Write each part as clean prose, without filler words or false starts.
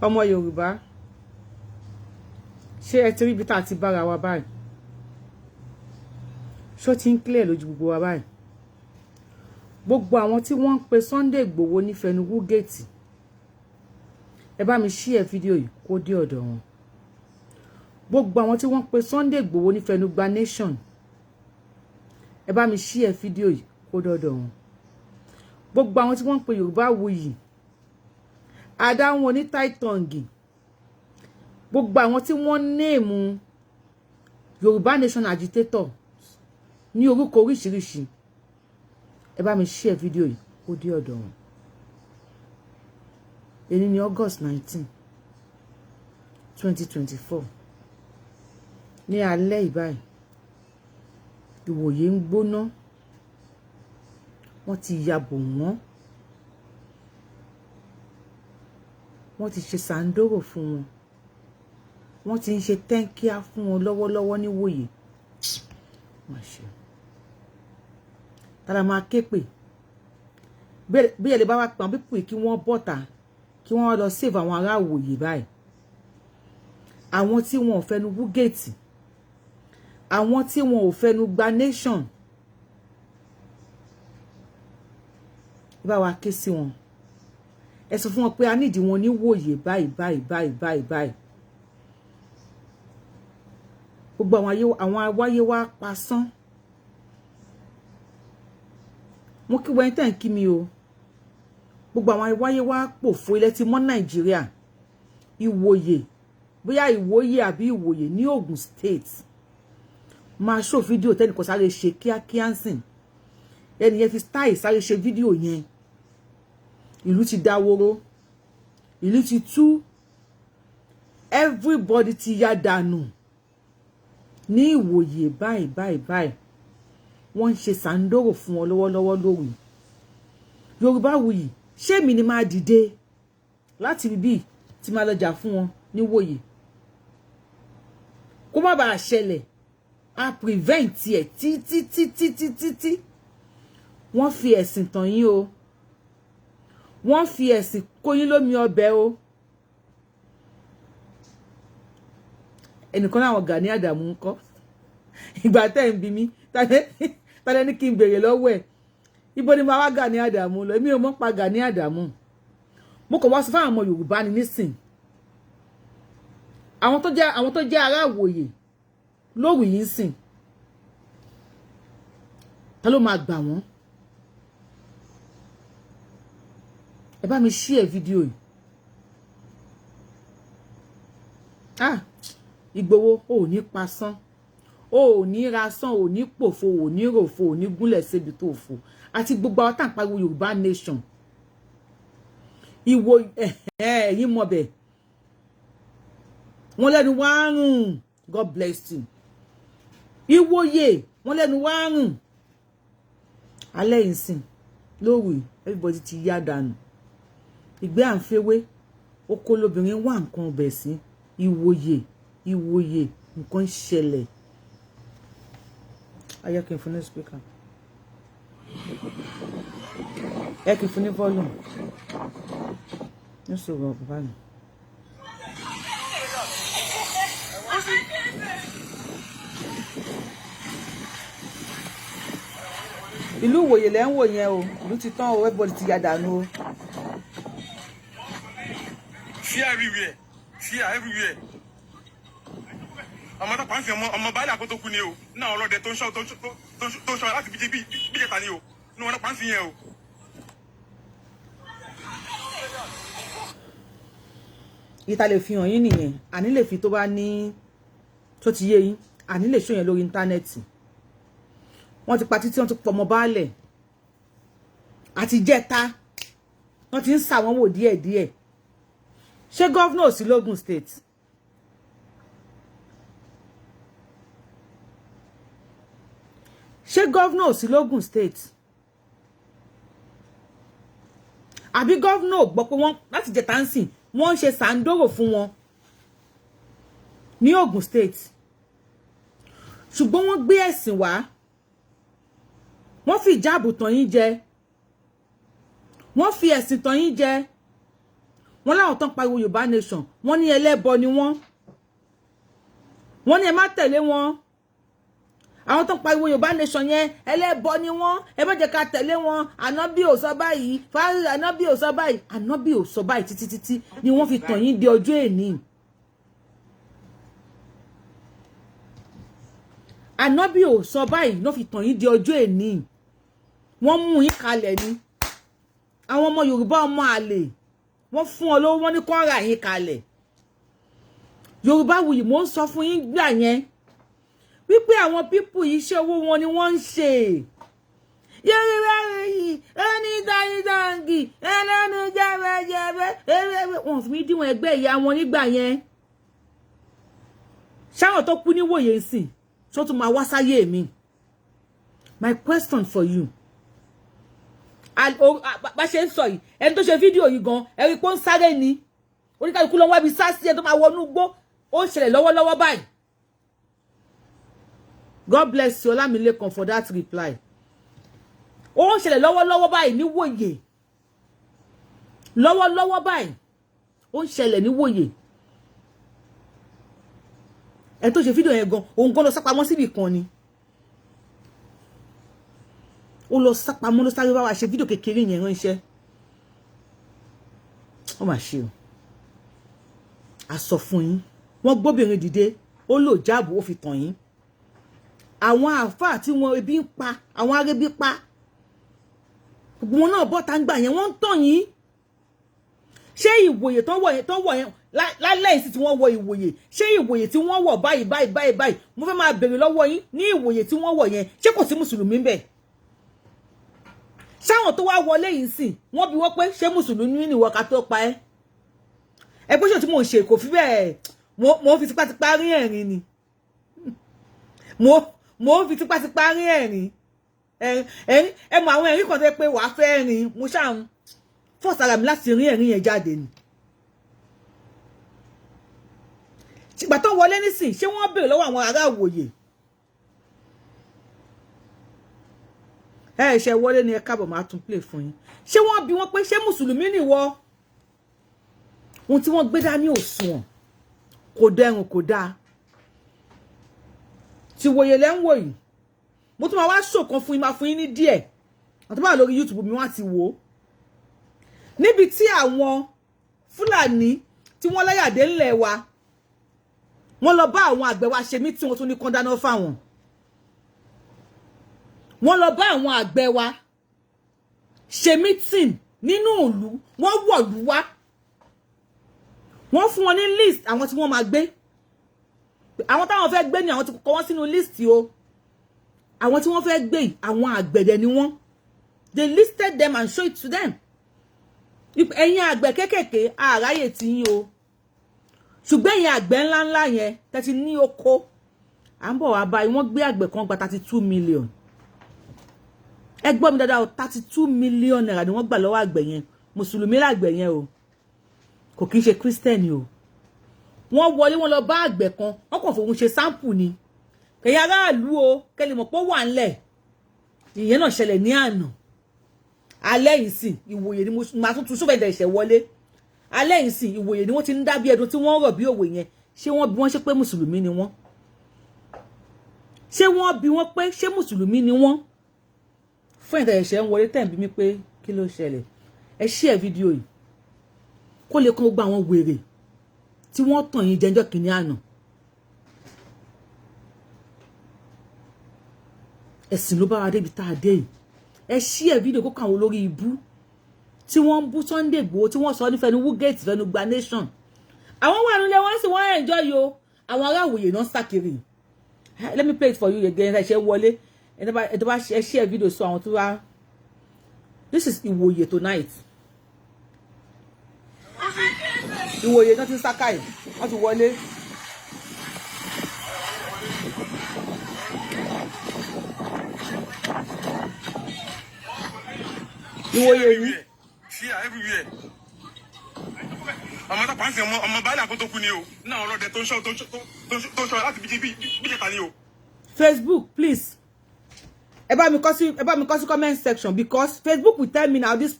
ọmọ Yorùbá ṣé ẹ ti rí ibi tá a ti bára wa báyìí ṣó ti ń clear lójú gbogbo wa báyìí gbogbo àwọn tí wọ́n ń pe Sunday Igboho ní fẹnuwú géètì ẹ bá mi share fídíò yìí kó dé ọ̀dọ̀ wọn gbogbo àwọn tí wọ́n ń pe Sunday Igboho ní fẹnugba nation ẹ bá mi share fídíò yìí kó dé ọ̀dọ̀ wọn gbogbo àwọn tí wọ́n ń pe Yorùbáwùyí adáwọn oní taitongi gbogbo àwọn tí wọ́n néèmù Yorùbá nation agitator ní orúkọ oríṣiríṣi ẹ bá mi share fídíò yìí kó dé ọ̀dọ̀ wọn èyí ní August 19 2024 ní alẹ́ ìbáyìí ìwòye ń gbóná wọ́n ti yàbò wọ́n ti ṣe sàndóró fún wọn wọ́n ti ń ṣe tẹ́ńkíá fún wọn lọ́wọ́lọ́wọ́ níwòye máṣe tara máa ké pè bí ẹ lè bá wá pọn pípò kí wọ́n bọ́ta kí wọ́n lọ save àwọn ará Ìwòyè báyìí àwọn tí wọn ò fẹnu wú géètì àwọn tí wọn ò fẹnu gba nation bá wa ké sí wọn ẹ sọ fún wọn pé a nídìí wọn ní Ìwòyè báyìí gbogbo àwọn awáyé wa pasán mo kí wẹ́n tẹ̀ ń kí mi o gbogbo àwọn awáyé wa pòfo ilẹ̀ ti mọ́ Nàìjíríà Ìwòyè bóyá Ìwòyè àbí Ìwòyè ní Ògùn State máa ṣó fídíò tẹ́nìkan sáré ṣe kíákíá ń sìn ẹni yẹn fi style sáré ṣe fídíò yẹn ìlú ti dáwóró ìlú ti tú everybody ti yá dànù ní Ìwòyè báyìí wọ́n ń ṣe sàndóró fún wọn lọ́wọ́lọ́wọ́ lórí Yorùbáwùyí ṣé mi ni máa dìde láti bíbí tí máa lọ jà fún wọn níwòyè kó má bàa ṣẹlẹ̀ a prevent ẹ̀ títí wọ́n fi ẹ̀sìn tàn yín o wọ́n fi ẹ̀sìn kó yín lómi ọbẹ̀ o ẹnìkan láwọn Gani Adamu ń kọ́ ìgbà tẹ́ ń bí mi tálẹ́ ní kí n béèrè lọ́wọ́ ẹ̀ ibo ni máa wá Gani Adamu lọ èmi ò mọ̀ pa Gani Adamu mo kàn wá sọ fún àwọn ọmọ Yorùbá ni nísìn àwọn tó jẹ́ ará Ìwòyè lórí yìí sìn ta ló máa gbà wọ́n ẹ bá mi share fídíò yìí Ìgbòho ò ní pasán ò ní rasán ò ní pòfo ò ní ròfo ò ní gúnlẹ̀ síbi tó fò àti gbogbo àwọn tá à ń pariwo Yorùbá nation ìwò ẹ̀yìn mọ̀bẹ̀ wọ́n lẹ́nu wá rùn God bless you Ìwòyè wọ́n lẹ́nu wá rùn alẹ́ ìsìn lórí everybody ti yá dànù ìgbé à ń fẹ́wé oko lóbìnrin wà nǹkan ọbẹ̀ sí Ìwòyè nǹkan ṣẹlẹ̀ ayé kí n fún ní speaker ẹ kí n fún ní volume ní sọ̀rọ̀ bàbá mi. ìlú Ìwòyè lẹ́ ń wò yẹn o ìlú ti tán o everybody ti yá dànù o. Fear everywhere. Fear everywhere. Ọmọ tó pàǹfì ọmọ báyìí àkótó kú ni o. Náà ọlọ́dẹ tó ń ṣọ́ láti bí jẹta ni o. Ní wọn pàǹfì yẹn o. Ìta lè fi hàn yín nìyẹn. Àní lè fi tó bá ní tó ti yé yín. Àní lè ṣó yẹn lórí íńtánẹ́ẹ̀tì. Wọ́n ti pa títí wọ́n ti pọmọ baálẹ̀. Àti jẹta. Wọ́n ti ń sà wọ́n wò díẹ̀díẹ̀. Ṣé gọ́vnà ò sí lógùn state? Ṣé gọ́vnà ò sí lógùn state? Àbí gọ́vnà ò gbọ́ pé wọ́n láti jẹ tánsìn wọ́n ń ṣe sàndóró fún wọn ní Ògùn state. Ṣùgbọ́n wọ́n gbé ẹ̀sìn wá. Wọ́n fi ìjáàbù tàn yín jẹ. Wọ́n fi ẹ̀sìn tàn yín jẹ. wọ́n láwọn tán pariwo Yorùbá nation wọ́n ní ẹlẹ́bọ ni wọ́n ní ẹ má tẹ̀lé wọn àwọn tán pariwo Yorùbá nation yẹn ẹlẹ́bọ ni wọ́n ẹ má jẹ́ ká tẹ̀lé wọn Ànábì ò sọ báyìí fárí Ànábì ò sọ báyìí Ànábì ò sọ báyìí títí ni wọ́n fi tàn yín di ọjọ́ èní Ànábì ò sọ báyìí ló fi tàn yín di ọjọ́ èní wọ́n mú yín kalẹ̀ ni àwọn ọmọ Yorùbá ọmọ àlè wọ́n fún ọ lówó wọ́n ní kó ra yín kalẹ̀ Yorùbáwùyí mo ń sọ fún yín gbà yẹn wípé àwọn pípù yìí ṣe owó wọn ni wọ́n ń ṣe Yorùbá yìí ẹni dáńgì ẹlẹ́nu jẹ́bẹ́jẹ́bẹ́ wọ́n fi mí díwọ̀n ẹgbẹ́ ìyá wọn nígbà yẹn ṣáwọn tó kú níwòye ńsìn tó tún máa wá sáyé mi my question for you bá ṣe ń sọ yìí ẹni tó ṣe fídíò yìí gan ẹ̀rí pé ó ń sáré ni oníkàlùkù lọ́wọ́ ibi sá sí ẹ tó máa wọnú gbó ó ń ṣẹlẹ̀ lọ́wọ́lọ́wọ́ báyìí God bless you Ọlámilékan for that reply ó ń ṣẹlẹ̀ lọ́wọ́lọ́wọ́ báyìí níwòye lọ́wọ́lọ́wọ́ báyìí ó ń ṣẹlẹ̀ níwòye ẹ tó ṣe fídíò yẹn gan òun gan lọ sápamọ́ síbì kan ni ó lọ sápamọ́ ló sáré bá wa ṣe fídíò kékeré yẹn ránṣẹ́ ó mà ṣe o a sọ fún yín wọ́n gbóbìnrin dìde ó lò jáàbù ó fi tàn yín àwọn àáfàá tí wọ́n ebi ń pa àwọn arébí pa gbogbo wọn náà bọ́ta ń gbà yẹn wọ́n ń tàn yín ṣé ìwòye tán wọ̀ yẹn lálẹ́ ìsìn tí wọ́n wọ ìwòye ṣé ìwòye tí wọ́n wọ̀ báyìí mo fẹ́ máa bèrè lọ́wọ́ yín ní ìwòye tí wọ́n wọ̀ yẹn ṣé kò sí mùsùlùmí ń bẹ̀ ṣáwọn tó wá wọlé yìí sìn wọ́n bi wọ́n pé ṣé mùsùlùmí ni ìwọ ká tó pa ẹ́ ẹ pé ṣé tí mò ń ṣe kò fi bẹ́ẹ̀ mo fi tipátipá rí ẹ̀rín ni mo fi tipátipá rí ẹ̀rín ẹ mọ àwọn ẹ̀rín kan tó pé wàá fẹ́ ẹ̀rín mo ṣáà ń fọ́sára mi láti rí ẹ̀rín yẹn jáde ni ìgbà tó wọlé nísìn ṣé wọ́n béèrè lọ́wọ́ àwọn ará Ìwòyè ṣe wọlé ní ẹ káàbọ̀ máa tún play fún yín ṣé wọ́n bi wọ́n pé ṣé mùsùlùmí nìwọ ohun tí wọ́n gbé dání òṣùwọ̀n kò dẹrùn kò dáa tí Ìwòyè lẹ́ ń wò yìí mo tún máa wá ṣòkan fún yín máa fún yín ní díẹ̀ àti báwo lórí YouTube mi wọ́n ti wò ó níbi tí àwọn Fúlàní tí wọ́n láyàdé ńlẹ̀ wa wọ́n lọ bá àwọn àgbẹ̀ wa ṣe mítìn wọ́n tún ní kán dáná fáwọn wọ́n lọ bá àwọn àgbẹ̀ wa ṣe mítìn nínú ìlú wọ́n wọ̀lú wá wọ́n fún wọn ní list àwọn tí wọ́n máa gbé àwọn táwọn fẹ́ gbé ni àwọn tí kọ wọ́n sínú list o àwọn tí wọ́n fẹ́ gbé àwọn àgbẹ̀dẹ ni wọ́n they listed them and show it to them ẹ̀yin àgbẹ̀ kékèké àráyè tí yín o ṣùgbọ́n ẹ̀yin àgbẹ̀ ńláńlá yẹn tẹ́tí ní oko à ń bọ̀ wá báyìí wọ́n gbé àgbẹ̀ kan gba 32 million ẹ gbọ́ mi dáadáa o 32 million naira ni wọ́n gbà lọ́wọ́ àgbẹ̀ yẹn mùsùlùmí làgbẹ̀ yẹn o kò kí ń ṣe kírísítẹ́nì o wọ́n wọlé wọn lọ bá àgbẹ̀ kan wọ́n kàn fòun ṣe sáǹpù ni kẹ̀yà aráàlú o kẹ́lẹ́ mọ̀ pé ó wà ńlẹ̀ ìyẹn náà ṣẹlẹ̀ ní àná alẹ́ yìí sì Ìwòyè ni mo máa tún sófẹ̀dẹ̀ ìṣẹ̀ wọlé alẹ́ yìí sì Ìwòyè ni wọ́n ti ń dá bí ẹdun tí wọ́n rọ̀ bí òwe yẹn ṣé wọ́n bí wọ́n ṣe pé mùsùlùmí ni wọ́n ṣé wọ́n bí wọ́n pé ṣé mùsùlùmí ni wọ́n fún ìtẹ̀ ìṣẹ̀ ń wọlé tẹ̀ ń bí mi pé kí ló ṣẹlẹ̀ ẹ share fídíò yìí kó lè kàn gbogbo àwọn wèrè tí wọ́n tàn yín jẹjọ́ kìíní àná ẹ̀sìn ló bá wa débi tá a dé yìí ẹ share fídíò kó kàn wọ́n lórí ibú tí wọ́n ń bú Sunday Igboho tí wọ́n sọ ní Fẹnuwúgẹ́ẹ̀tì Fẹnugba nation àwọn wà nílé wọ́n sì wọ́n enjoy yo àwọn ará Ìwòyè náà sákiri let me play it for you again ẹ ṣe wọlé ẹ tó bá share fídíò sọ àwọn tó wá this is Ìwòyè tonight Ìwòyè náà ti ń sáká yìí wọ́n ti wọlé. Ìwòyè yìí. ọmọ tó pàǹsì ọmọ báyìí àkótó kú ni o náà ọlọ́dẹ tó ń ṣọ́ láti bíjẹta ni o. Facebook please ẹ bá mi kọ sí comment section because Facebook will tell me now this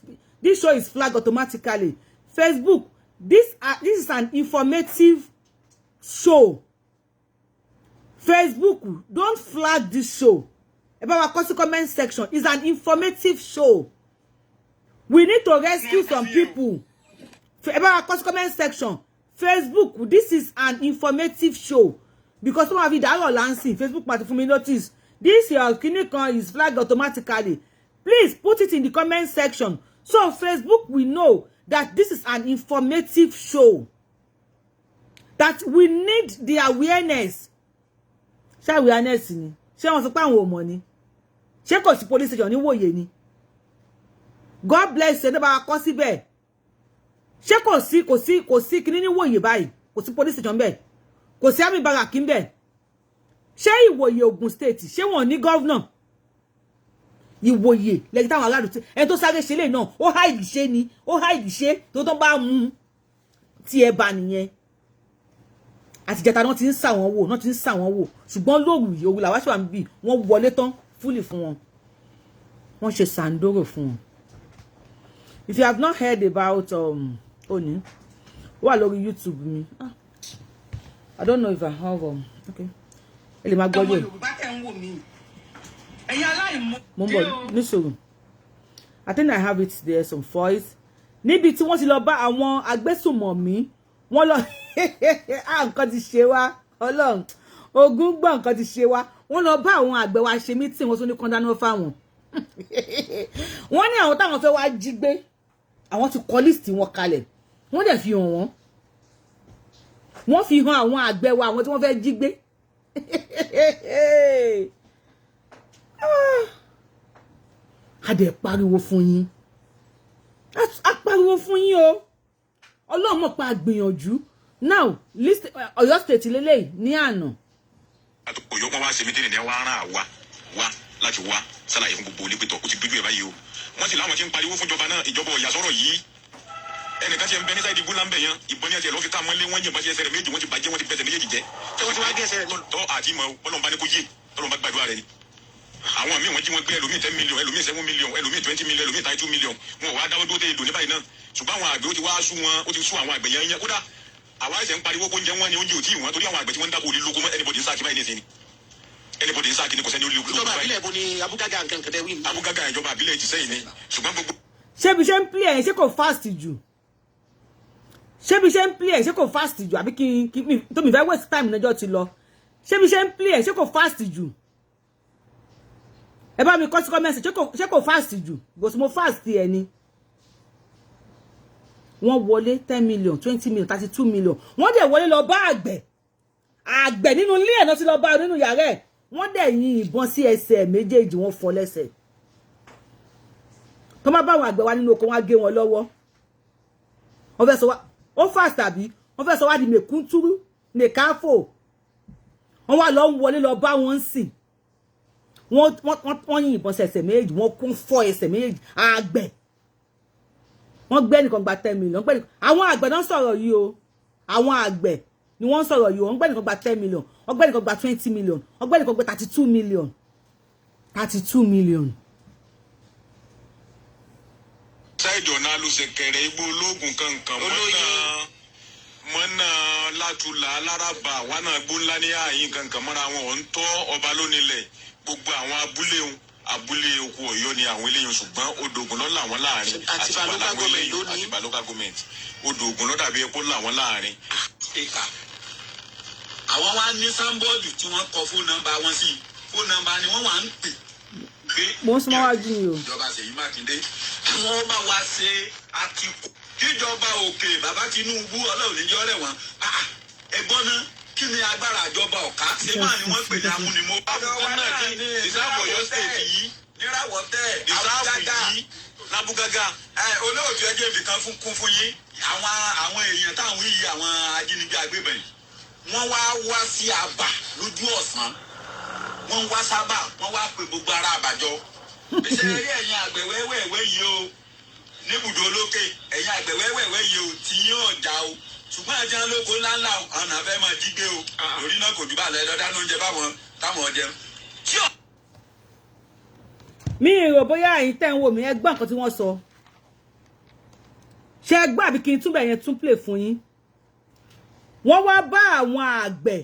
show is flagged automatically. Facebook this is an informative show. Facebook, don't flag this show. About our comment section, it's an informative show. We need to rescue some people. About our comment section, Facebook, this is an informative show. Because some of you that are lancing Facebook party for me notice. This your clinic is flagged automatically. Please put it in the comment section. So Facebook will know that this is an informative show. That we need the awareness. Ṣé awareness ni? Ṣé wọ́n sọ pé àwọn ò mọ̀ ni? Ṣé kò sí police station ní wòye ni? God bless you. Never kọ síbẹ̀. Ṣé kò sí kíní ní wòye báyìí? Kò sí police station bẹ́ẹ̀. Kò sí army barrack ńbẹ̀. Ṣé Ìwòye Ògùn state? Ṣé wọ́n ní governor? Ìwòye lẹ́yìn táwọn aráàlú tí ẹni tó sáré ṣe lè náà ó hide ṣe ni ó hide ṣe tó bá mú tí ẹ bá nìyẹn. Àti jẹta náà ti ń sà wọ́n wò ṣùgbọ́n lóru yìí òwú làwa ṣe wà níbí wọ́n wọlé tán fúlì fún wọn. Wọ́n ṣe sàndóró fún wọn. If you have not heard about Oni, wà lórí YouTube mi. I don't know if I have okay. Ele ma gbọ́ yẹn. I think I have it there, some voice. Níbi tí wọ́n ti lọ bá àwọn agbésùnmọ̀mí, wọ́n lọ nǹkan ti ṣe wá, Ọlọ́run. Ogun gbọ́ nǹkan ti ṣe wá. Wọ́n lọ bá àwọn àgbẹ̀ wa ṣe meeting, wọ́n tún ní kan dáná fáwọn. Wọ́n ní àwọn táwọn fẹ́ wá jí gbé. Àwọn ti kọ list wọn kalẹ̀. Wọ́n dẹ̀ fi hàn wọ́n. Wọ́n fi hàn àwọn àgbẹ̀ wa àwọn tí wọ́n fẹ́ jí gbé. A dẹ̀ pariwo fún yín. A pariwo fún yín o. Ọlọ́run mọ̀ pé a gbìyànjú. Now, list Ọ̀yọ́ state lélẹ́yìí ní àná. Ọ̀yọ́ wọn wá ṣe mí dènìyàn wá rán àwa wá láti wá ṣàlàyé fún gbogbo olùpẹ̀tọ̀ ó ti gbójú ẹ̀ báyìí o. Wọ́n sì láwọn tí ń pariwo fún ìjọba náà ìjọba ọ̀yà sọ̀rọ̀ yìí. Ẹnìkan ṣe ń bẹ ní sáìdì gúnlá ń bẹ̀ yẹn ìbọn ní ẹsẹ̀ lọ́ fi ká mọ́lé wọ́n yìnbọn sí ẹsẹ̀ rẹ̀ méjì wọ́n ti bàjẹ́ wọ́n ti bẹ̀sẹ̀ méjèèjì jẹ́. Ṣé wọ́n ti wá gé ẹsẹ̀ rẹ̀ tọ́ àti ìmọ̀ ọlọ́run bá ní kó yé ọlọ́run bá gbàdúrà rẹ̀ ni. Àwọn míì wọ́n jí wọn gbé ẹlòmíì 10 million ẹlòmíì 7 million ẹlòmíì 20 million ẹlòmíì 32 million wọn ò wá dáwọ́ dúró dé ìdò ní báyìí náà ṣùgbọ́n àwọn àgbẹ̀ ó ti wá sú wọn ó ti sú àwọn àgbẹ̀ yẹn kódà àwa ẹsẹ̀ ń pariwo kó ń jẹ wọn ni oúnjẹ ò tí ì wọn torí àwọn àgbẹ̀ tí wọ́n ń dáko olè lóko mọ́ anybody ń sáàkì báyìí ní ìsìn ni anybody ń sáàkì ni kò sẹ́ni ó lé olóko báyìí. Ìjọba àbílẹ̀ bo ni abúgágà nǹkan kẹ̀dẹ́ wí. Abúgágà ìjọba àbílẹ̀ ti sẹ́yìn ni ṣùgbọ́n gbogbo. Ṣé bí ṣe ń play ẹ̀ ṣé kò fast jù? Ṣé bí ṣe ń play ẹ̀ ṣé kò fast jù àbí kí tó mi fẹ́ waste time lọ́jọ́ ti lọ? Ṣé bí ṣe ń play ẹ̀ ṣé kò fast jù? Ẹ bá mi kọ sí comment ṣé kò fast jù? Because mo fast ẹ ni. Wọ́n wọlé 10 million 20 million 32 million. Wọ́n dẹ̀ wọlé lọ bá àgbẹ̀ nínú ilé ẹ̀ náà ti lọ bá nínú yàrá ẹ̀. Wọ́n dẹ̀ yìn ìbọn sí ẹsẹ̀ méjèèjì wọ́n fọ́ lẹ́sẹ̀. Tó má bá àwọn àgbẹ̀ wa nínú oko wọ́n á gé wọn lọ́wọ́. Wọ́n fẹ́ sọ wá ó fast àbí wọ́n fẹ́ sọ wá di mèkúntúrú mèkáfò. Wọ́n wá lọ wọlé lọ bá wọn sìn. Wọ́n yìn ìbọn sí ẹsẹ̀ méjèèjì wọ́n kún fọ́ ẹsẹ̀ méjèèjì àgbẹ̀. Wọ́n gbé nìkan gba 10 million. Àwọn àgbẹ̀ náà sọ̀rọ̀ yìí o. Àwọn àgbẹ̀ ni wọ́n sọ̀rọ̀ yìí o. Wọ́n gbé nìkan gba 10 million. Wọ́n gbé nìkan gba 20 million. Wọ́n gbé nìkan gba 32 million. 32 million. Ṣáìdì ọ̀nà alùsẹ̀kẹ̀rẹ̀ igbó ológun kankan mọ́nà látùlà alárabà wà náà gbó ńlá ní ààyè kankan mọ́ra wọn ò ń tọ́ ọba lónílẹ̀ gbogbo àwọn abúlé oko Ọ̀yọ́ ni àwọn eléyìn ṣùgbọ́n odògùn ló là wọ́n láàrin àti local government odògùn ló dàbí epo là wọ́n láàrin. Àwọn wá ní sáńbọ́ọ̀dù tí wọ́n kọ fóònù nọ́mbà wọn sí fóònù nọ́mbà ni wọ́n wà ń pè pé mo sọ wá jù yìí o. Ìjọba Ṣèyí Mákindé àwọn ọba wa ṣe àtìkù kíjọba òkè bàbá Tinubu Ọlọ́run níjọ́ rẹ̀ wọ́n ẹ̀gbọ́n náà kí ni agbára àjọba ọ̀ká ṣé máa ni wọ́n pè ní amúnimọ́ àbùkù náà kí ìsáàbù Ọ̀yọ́ state yìí níràwọ̀ tẹ̀ ìsáàbù yìí lábúgágá olóòtú ẹjẹ́ ibìkan kún fún yín àwọn èèyàn táwọn yìí àwọn ajínigbé agbébọn yìí wọ́n wá sí àbà lójú ọ̀sán wọ́n wá sábà wọ́n wá pe gbogbo ara àbàjọ ṣe rí ẹ̀yin àgbẹ̀ wẹ́wẹ́wẹ́ yìí o níbùdó olókè ẹ̀yin àgbẹ̀ wẹ́wẹ́wẹ́ yìí o tí yín ọ̀dà o ṣùgbọ́n ẹ̀jẹ̀ lóko ńláńlá ọ̀nà àfẹ́ máa jí gbé o lórí náà kò jù bá lẹ́ lọ́dá lóúnjẹ báwọn táwọn jẹun. Mi rò bóyá ẹ̀yin tẹ́ ń wò mí ẹ gbọ́ nǹkan tí wọ́n sọ. ṣé gbọ́ àbí kí n tún bẹ̀ yẹn tún play fún yín. Wọ́n wá bá àwọn àgbẹ̀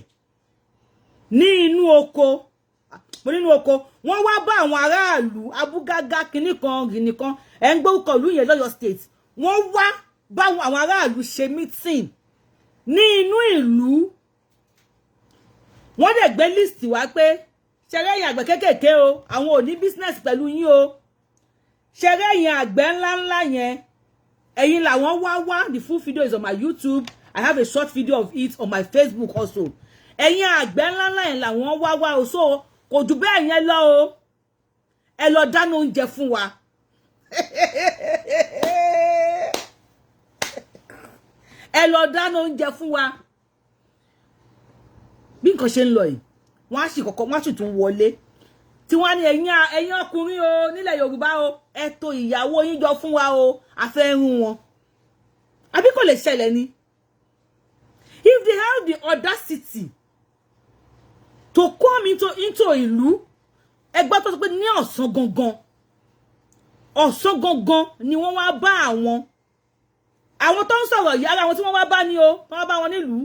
ní inú oko, mo nínú oko, wọ́n wá bá àwọn aráàlú abúgágá kinní kan ẹ̀ ń gbórúkọ ìlú yẹn lọ́yọ̀ state. Wọ́n wá bá àwọn aráàlú ṣe meeting ní inú ìlú. Wọ́n dẹ̀ gbé list wá pé ṣẹrẹ́ yín àgbẹ̀ kékèké o, àwọn ò ní business pẹ̀lú yín o. Ṣẹrẹ́ yín àgbẹ̀ ńláńlá yẹn, ẹ̀yin làwọn wá. The full video is on my YouTube. I have a short video of it on my Facebook also. Ẹ̀yin àgbẹ̀ ńláńlá yẹn làwọn wá o, so kò jù bẹ́ẹ̀ yẹn lọ o. Ẹ lọ dáná oúnjẹ fún wa. Ẹ lọ dáná oúnjẹ fún wa. Bí nǹkan ṣe ń lọ yìí, wọ́n á sì kọ́kọ́ wọ́n á sì tún wọlé. Tí wọ́n ní ẹ̀yin ọkùnrin o nílẹ̀ Yorùbá o, ẹ tò ìyàwó yín jọ fún wa o, a fẹ́ run wọn. Àbí kò lè ṣẹlẹ̀ ni. If they have the audacity to come into ìlú, ẹgbẹ́ tó sọ pé ní ọ̀sán gangan ni wọ́n wá bá àwọn tó ń sọ̀rọ̀ yìí, ara àwọn tí wọ́n wá bá ní o, wọ́n wá bá wọn nílùú.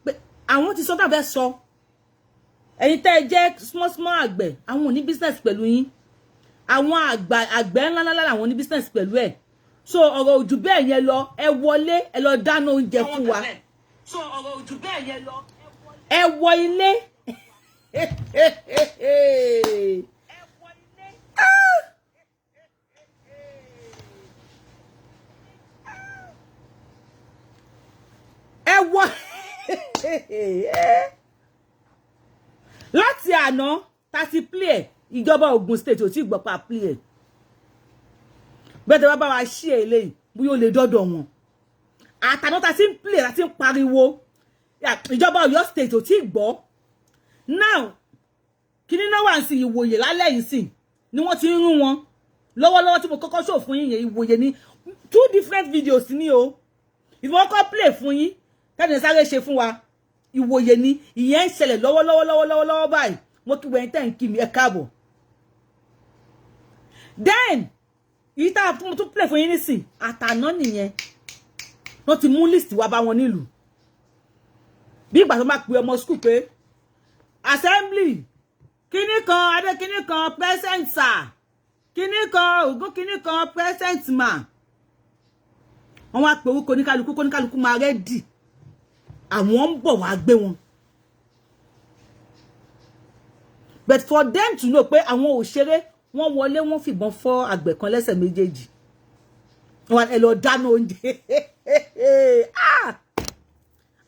Pé àwọn ti sọ tàbí sọ. Ẹ̀yin tẹ́ ẹ jẹ́ small àgbẹ̀, àwọn ò ní business pẹ̀lú yín. Àwọn àgbẹ̀ ńláńlá làwọn ní business pẹ̀lú ẹ̀. So ọ̀rọ̀ ojú bẹ́ẹ̀ yẹn lọ, ẹ wọlé, ẹ lọ dáná oúnjẹ fún wa. So ọ̀rọ̀ ojú bẹ́ẹ̀ yẹn lọ, ẹ wọ ilé. Ẹ wọ láti àná tá ti play ìjọba Ògùn state ò tí gbọ́ pa play. Bẹ́ẹ̀ bá wa ṣí eléyìí bí ó lè dọ́dọ̀ wọn. Àtàná tá ti ń play láti ń pariwo. Ìjọba Ọ̀yọ́ state ò tí gbọ́. Now kíní náà wà sí Ìwòyè lálẹ́ yìí sìn ni wọ́n ti ń rún wọn. Lọ́wọ́lọ́wọ́ tí mo kọ́kọ́ show fún yín yẹn Ìwòyè ní 2 different videos ni o. Ìwọ kọ́ play fún yín tẹ́lẹ̀ sáré ṣe fún wa. Ìwòyè ni ìyẹn ń ṣẹlẹ̀ lọ́wọ́lọ́wọ́ báyìí. Mo kí wẹ́n tẹ́ ń kí mi ẹ káàbọ̀. Then èyí tá a tún play fún yín nísìn àtàná nìyẹn. Wọ́n ti mú list wá bá wọn nílùú. Bí ìgbà tó máa pe ọmọ school pé assembly kíní kan adé kíní kan present sir kíní kan ògún kíní kan present ma. Wọ́n wá pe orúkọ oníkálukú máa rẹ́dì. Àwọn ń bọ̀ wá gbé wọn. But for them to know pé àwọn òṣèré wọ́n wọlé wọ́n fìbọn fọ́ àgbẹ̀ kan lẹ́sẹ̀ méjèèjì. Wọ́n ẹ lọ dáná oúnjẹ.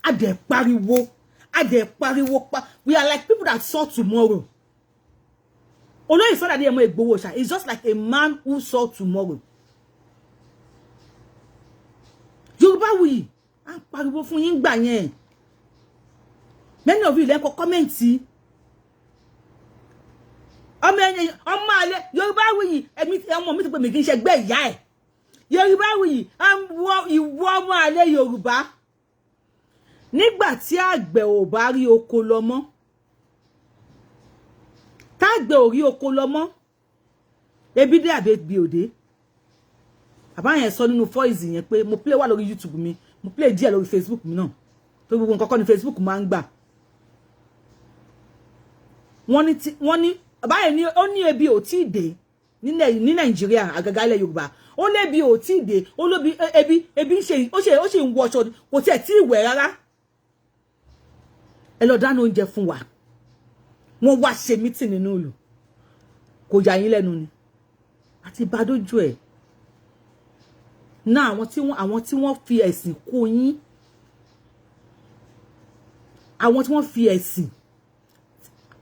A dẹ̀ pariwo pa. We are like people that saw tomorrow. Olóyè Sunday Adéyẹmọ Ìgbòho ṣá is just like a man who saw tomorrow. Yorùbáwùyí a pariwo fún yín gbà yẹn. Many of you lẹ́kọ̀ọ́ kọ́mẹ́ǹtì. Ọmọ àlè Yorùbáwùyí ọmọ mi ti pè mí kí n ṣe gbé ìyá ẹ̀. Yorùbáwùyí ìwọ ọmọ àlè Yorùbá. Nígbà tí àgbẹ̀ ò bá rí oko lọ mọ́. Tágbẹ̀ ò rí oko lọ mọ́. Ebi dé àbí ebi òde. Bàbá yẹn sọ nínú voice yẹn pé mo play wà lórí YouTube mi, mo play díẹ̀ lórí Facebook mi náà. Tó gbogbo nǹkan kan ní Facebook máa ń gbà. Wọ́n ní bàbá yẹn ní ó ní ebi ò tí dé ní Nàìjíríà àgàgà ilẹ̀ Yorùbá. Ó lébi ò tí dé, ó lóbi ebi ṣe ó ṣe ń wọṣọ kò tiẹ̀ tí ìwẹ̀ rárá. Ẹ lọ dáná oúnjẹ fún wa. Wọ́n wá ṣe meeting nínú ìlú. Kò yà yín lẹ́nu ni. Àti bá dójú ẹ̀. Náà àwọn tí wọ́n fi ẹ̀sìn kó yín. Àwọn tí wọ́n fi ẹ̀sìn.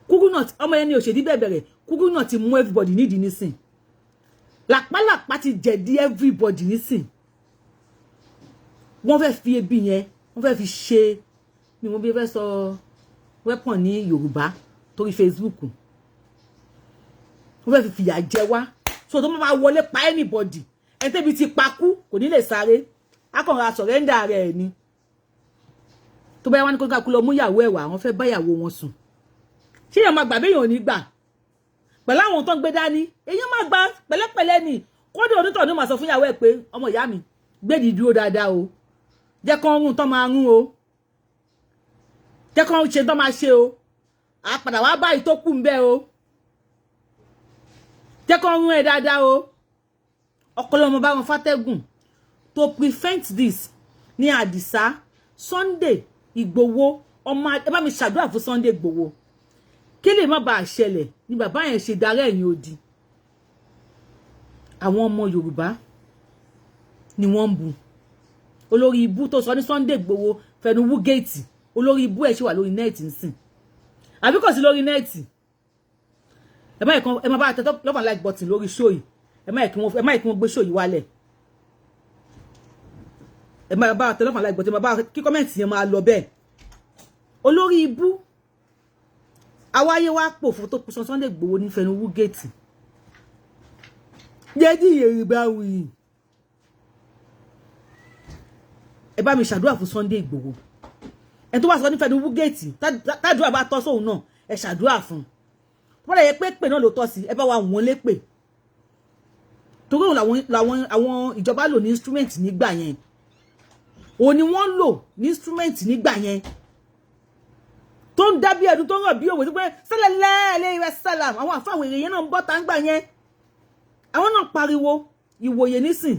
Kúrú náà ọmọ yẹn ni òṣèdí bẹ̀rẹ̀. Kúrú náà ti mú everybody nídìí nísìn. Làpálàpá ti jẹ̀dí everybody nísìn. Wọ́n fẹ́ fi ebi yẹn, wọ́n fẹ́ fi ṣe ni mo bí fẹ́ sọ weapon ní Yorùbá torí Facebook. Wọ́n fẹ́ fi fìyà jẹ wá. So tó máa wọlé pa anybody. Ẹni tẹ́bi ti pakú kò ní lè sáré. A kàn ra surrender rẹ̀ ni. Tó bá yá wá ní kó ká kú lọ mú ìyàwó ẹ̀ wá, wọ́n fẹ́ bá ìyàwó wọn sùn. Ṣé èèyàn máa gbà bí èèyàn ò ní gbà? Pẹ̀lú àwọn tó ń gbé dání, èèyàn máa gbà pẹ̀lẹ́pẹ̀lẹ́ ni. Kódé onítọ̀ ní máa sọ fún ìyàwó ẹ̀ pé ọmọ ìyá mi, gbédi dúró dáadáa o jẹ́ kó rún tó máa rún o jẹ́ kó ṣe tó máa ṣe o a padà wá báyìí tó kù ńbẹ̀ o jẹ́ kó rún ẹ dáadáa o ọkọlọ mo bá wọn fàtẹ́gùn to prevent this ní Àdìsá Sunday Ìgbòho ọmọ ẹ bá mi ṣàdúrà fún Sunday Ìgbòho kí lè má bàa ṣẹlẹ̀ ní bàbá yẹn ṣe darí ẹ̀yìn odi àwọn ọmọ Yorùbá ni wọ́n ń bu olórí ibú tó sọ ní Sunday Igboho fẹnu wú géètì olórí ibú ẹ̀ ṣe wà lórí nẹ́ẹ̀tì nsìn àbí kò sí lórí nẹ́ẹ̀tì ẹ má bá tẹ love and like button lórí show yìí ẹ má kí wọ́n gbé show yìí wálẹ̀ ẹ má bá tẹ love and like button ẹ má bá kí kọ́mẹ̀ntì yẹn máa lọ bẹ́ẹ̀ olórí ibú awáyé wá pò fún tó sọ Sunday Igboho ní fẹnu wú géètì jẹ́dí Yorùbá wì ẹ bá mi ṣàdúrà fún Sunday Igboho ẹ tó wá sọ ní fẹnu wú géètì tádùúrà bá tọ́ sóhun náà ẹ ṣàdúrà fún wọ́n lè yẹ pé náà ló tọ́ sí ẹ bá wa wọ́n lé pè torí òun làwọn ìjọba lò ní instrument nígbà yẹn òun ni wọ́n lò ní instrument nígbà yẹn tó ń dábí ẹdun tó ń rọ̀ bí òwe tó pé sallallahu alaihi wasallam àwọn àfáwọn èèyàn náà ń bọ́ tá ń gbà yẹn àwọn náà pariwo ìwòye nísìn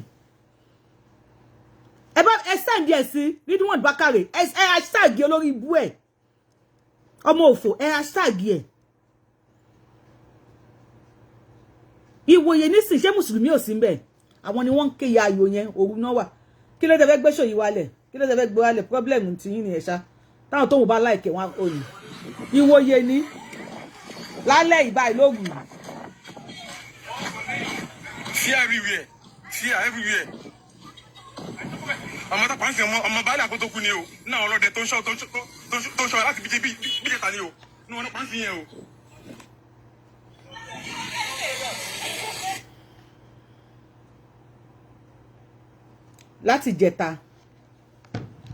ẹ send ẹ sí Ridwan Bakare ẹ hashtag olórí ibú ẹ ọmọ òfò ẹ hashtag ẹ ìwòye nísìn ṣé mùsùlùmí ò sí ńbẹ̀ àwọn ni wọ́n ń ké ya ayò yẹn òru náà wà kí ló dé fẹ́ gbé ṣòyí wálẹ̀ kí ló dé fẹ́ gbé wálẹ̀ problem ti yín ni ẹ ṣá táwọn tó wù bá láìkẹ wọn ò ní ìwòye ní lálẹ́ ìbá ìlógún fear everywhere fear everywhere ọmọ tó pàǹsì ọmọ baálé àkótó kú ni o náà ọlọ́dẹ tó ń ṣọ́ láti bí jẹta ni o ní wọn pàǹsì yẹn o. láti jẹta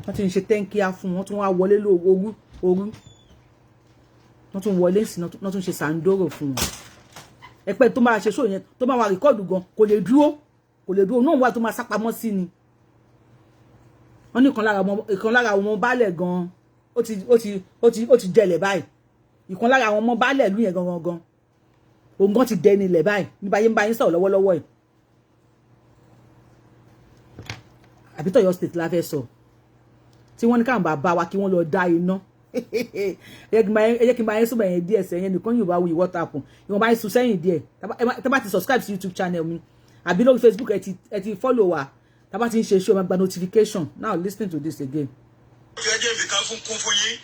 wọ́n ti ń ṣe tẹ́ńkíá fún wọn tún wá wọlé lóru wọ́n tún wọlé sí wọ́n tún ṣe sàǹdóró fún wọn ẹ̀pẹ́ tó máa ṣe ṣó yẹn tó máa wà rìkọ́ọ̀dù gan kò lè dúró náà wà tó máa sápamọ́ sí ni wọ́n ní ìkan lára àwọn ọmọ baálẹ̀ gan ó ti jẹlẹ̀ báyìí ìkan lára àwọn ọmọ baálẹ̀ ìlú yẹn gangan òun gan ti dẹni ilẹ̀ báyìí ní báyìí sọ̀rọ̀ lọ́wọ́lọ́wọ́ yìí àbí tọ̀yọ́ state la fẹ́ sọ tí wọ́n ní káwọn bàbá wa kí wọ́n lọ dá iná ẹ jẹ́ kí n bá yẹn súnmọ́ ẹ̀yìn díẹ̀ sẹ́yìn nìkan yóò bá wù ìwọ́ tapùn ìwọ̀n bá yẹn sùn sẹ́yìn díẹ̀ tá bá ti subscribe sí YouTube channel mi àbí lórí Facebook ẹ ti follow wa tá bá ti ń ṣe show máa gba notification now listen to this again. ó jẹ́ nǹkan fún yín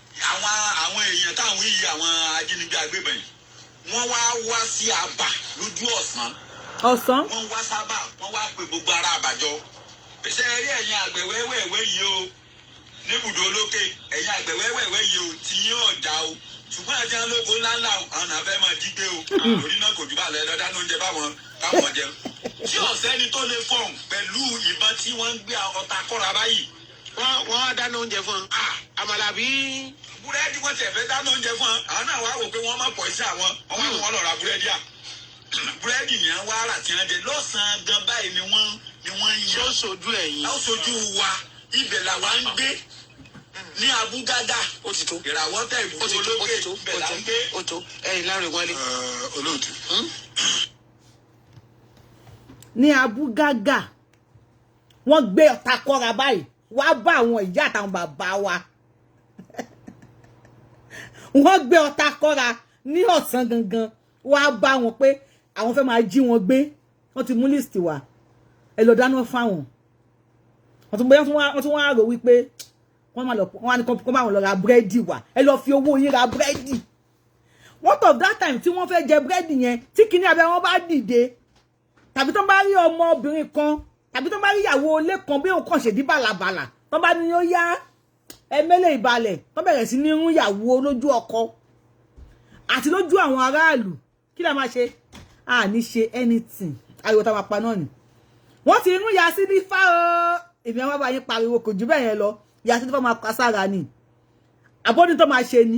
àwọn èèyàn táwọn yìí àwọn ajínigbé agbébọn yìí wọ́n wá sí àbà lójú ọ̀sán wọ́n wá sábà wọ́n wá pè gbogbo ara àbàjọ ṣe rí ẹ̀yin àgbẹ̀ wẹ́wẹ́wẹ́ yìí o níbùdó olókè ẹ̀yin àgbẹ̀ wẹ́wẹ́wẹ́ yìí o tí yín ọ̀dà o ṣùgbọ́n ẹ̀jẹ̀ ológo ńláńlá àwọn náà fẹ́ máa jí gbé o lórí náà kò jù bá lẹ́ẹ̀dọ́ dáná oúnjẹ báwọn káwọn jẹun tí ọ̀sẹ́ni tó lè fọ̀n pẹ̀lú ìbọn tí wọ́n ń gbé ọta kọ́ra báyìí wọ́n á dáná oúnjẹ fún un àmàlà bí búrẹ́dì wọ́n tẹ̀ fẹ́ dáná oúnjẹ fún un àwọn náà wá wò pé wọ́n má pọ̀ sí àwọn wọ́n wá ní wọ́n lọ ra búrẹ́dì à búrẹ́dì yẹn wá rà tí wọ́n jẹ lọ́sàn-án gan báyìí ni wọ́n yàn. ó sojú ẹ̀yìn. ó sojú wa ibẹ̀ làwa ń gbé ní Abúgádà. ó ti tó. ìràwọ̀ tẹ̀ ìbùdó olókè ibẹ̀ là ń gbé. ó tó ẹ̀yìn láàrin wọlé. olóòtú. ní Abúgádà wọ́n gbé ọ̀tá kọ́ra báyìí wá bá àwọn ìyá àtàwọn bàbá wa wọ́n gbé ọ̀tá kọ́ra ní ọ̀sán gangan wá bá wọn pé àwọn fẹ́ máa jí wọn gbé wọ́n ti mú list wá ẹ lọ dáná fáwọn wọ́n tún wá rò wípé wọ́n á ní kó máa lọ ra búrẹ́dì wá ẹ lọ fi owó yín ra búrẹ́dì what of that time tí wọ́n fẹ́ jẹ búrẹ́dì yẹn tí kinní abẹ́ wọn bá dìde tàbí tó bá rí ọmọbìnrin kan tàbí tó bá rí ìyàwó ilé kan bí òun kàn ṣèdí bàlàbàlà tó bá ní ó yá ẹmẹ́lẹ̀ ìbalẹ̀ tó bẹ̀rẹ̀ sí ní rún ìyàwó lójú ọkọ àti lójú àwọn aráàlú kí la máa ṣe a ní ṣe anything ariwo tá máa pa náà ni wọ́n ti rún Yasí Nífà o èmi àwọn bá yín pariwo kò jù bẹ́ẹ̀ yẹn lọ Yasí Nífà máa pa sára ni àbọ́dún tó máa ṣe ni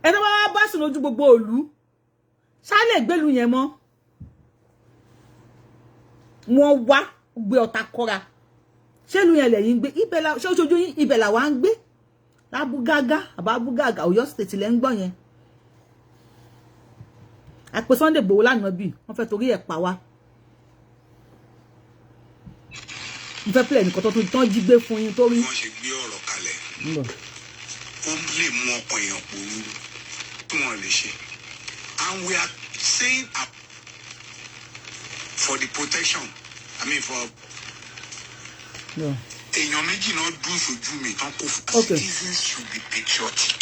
ẹni bá wá bá sùn lójú gbogbo òlu ṣá lè gbélu yẹn mọ́ wọ́n wá gbé ọ̀tá kọ́ra ṣé ìlú yẹn lẹ́yìn gbé ibẹ̀ la ṣé oṣooju yín ibẹ̀ la wá ń gbé lábúgágá àbábúgágá Ọ̀yọ́ state lẹ́ ń gbọ́ yẹn àpè Sunday Igboho lánàá bí wọ́n fẹ́ torí ẹ̀ pa wá mo fẹ́ pílẹ̀ nìkan tó tán jí gbé fún yín torí. wọ́n ṣe gbé ọ̀rọ̀ kalẹ̀ ó lè mú ọkàn èèyàn pòrúurú tí wọ́n lè ṣe and we are saying for the protection for èèyàn méjì náà dún ìṣojú mi tán kó fún citizens should be patriotic.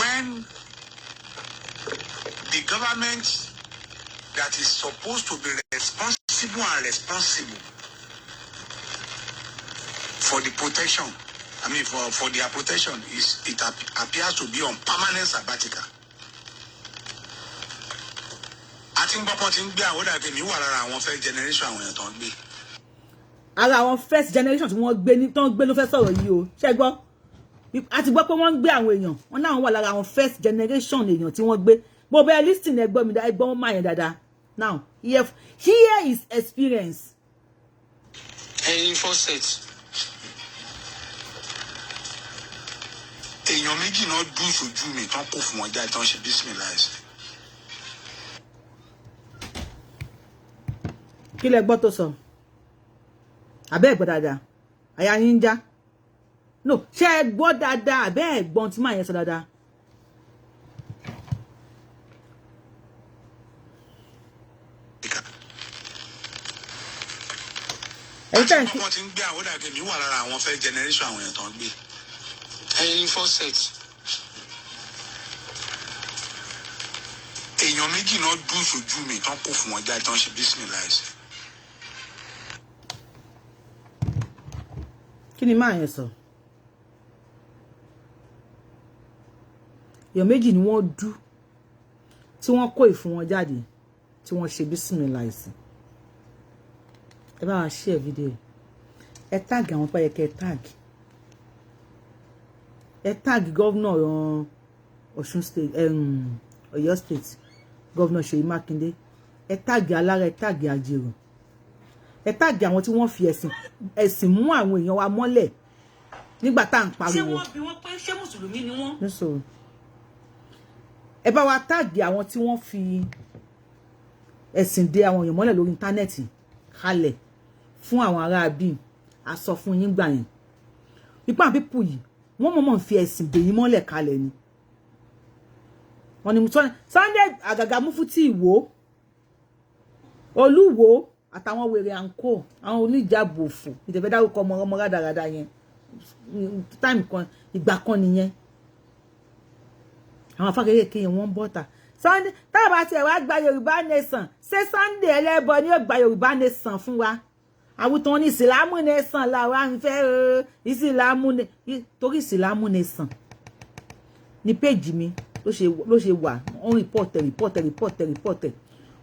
When the government that is supposed to be responsible and responsible for the protection, for their protection, it appears to be on permanent sabbatical. I think Papa ti ń gbé àwọn dàgbé mi wà lára àwọn first generation àwọn èèyàn tó ń gbé. Ara àwọn first generation tí wọ́n gbé ní tó ń gbé ló fẹ́ sọ̀rọ̀ yìí o ṣé gbọ́ a ti gbọ́ pé wọ́n ń gbé àwọn èèyàn wọ́n náà wà lára àwọn first generation èèyàn tí wọ́n gbé mo bẹ listen ẹ gbọ́ mi ẹ gbọ́ wọn máa yẹn dáadáa now here is experience. ẹyin faucet èèyàn méjì náà dún ìṣojú mi tán kó fún wọn jáde tán ṣe bismillah. Kí lẹ gbọ́ tó sọ abẹ́ ẹ̀ gbọ́ dáadáa àyà yín ń já no ṣé ẹ gbọ́ dáadáa abẹ́ ẹ̀ gbọ́n tí máa yẹn sọ dáadáa. ẹ̀yin tí wọ́n ti ń gbé àwọn dàgbé mi wà lára àwọn first generation àwọn èèyàn tó ń gbé. ẹ̀yin faucet èèyàn méjì náà dún ìṣojú mi tán kó fún wọn jáde tán ṣe bismillah. Kí ni máa yẹn sọ èèyàn méjì ni wọ́n dú tí wọ́n kó ìfún wọn jáde tí wọ́n ṣe bismillah sí ẹ bá wa share video ẹ tag àwọn pẹ́ yẹ kẹ́ ẹ tag governor Ọ̀ṣun state Ọ̀yọ́ state governor Ṣèyí Mákindé ẹ tag Alára ẹ tag Àjèrò ẹ tag àwọn tí wọ́n fi ẹ̀sìn mú àwọn èèyàn wa mọ́lẹ̀ nígbà tá à ń pariwo. Ṣé wọ́n bi wọ́n pé ṣé mùsùlùmí ni wọ́n? Ẹ bá wa tag àwọn tí wọ́n fi ẹ̀sìn dè àwọn èèyàn mọ́lẹ̀ lórí íńtánẹ́ẹ̀tì kalẹ̀ fún àwọn ará bí a sọ fún yín gbà yẹn nípa pípù yìí wọ́n mọ̀mọ́ fi ẹ̀sìn dè yín mọ́lẹ̀ kalẹ̀ ni wọ́n ní Sunday àgàgà Mufti Ìwó Olúwo àtàwọn wèrè àǹkó àwọn oníjàbò òfò ìtẹ̀fẹ́ dárúkọ ọmọ rádaràda yẹn time kan ìgbà kan nìyẹn àwọn afákẹ́yẹ kéèyàn wọ́n bọ́ta Sunday tábà tiẹ̀ wá gba Yorùbá nation ṣé Sunday ẹlẹ́bọ ni ó gba Yorùbá nation fún wa àwùtàn ní ìsìlámù nation làwa ń fẹ́ ìsìlámù torí ìsìlámù nation ní péjì mi ló ṣe wà on report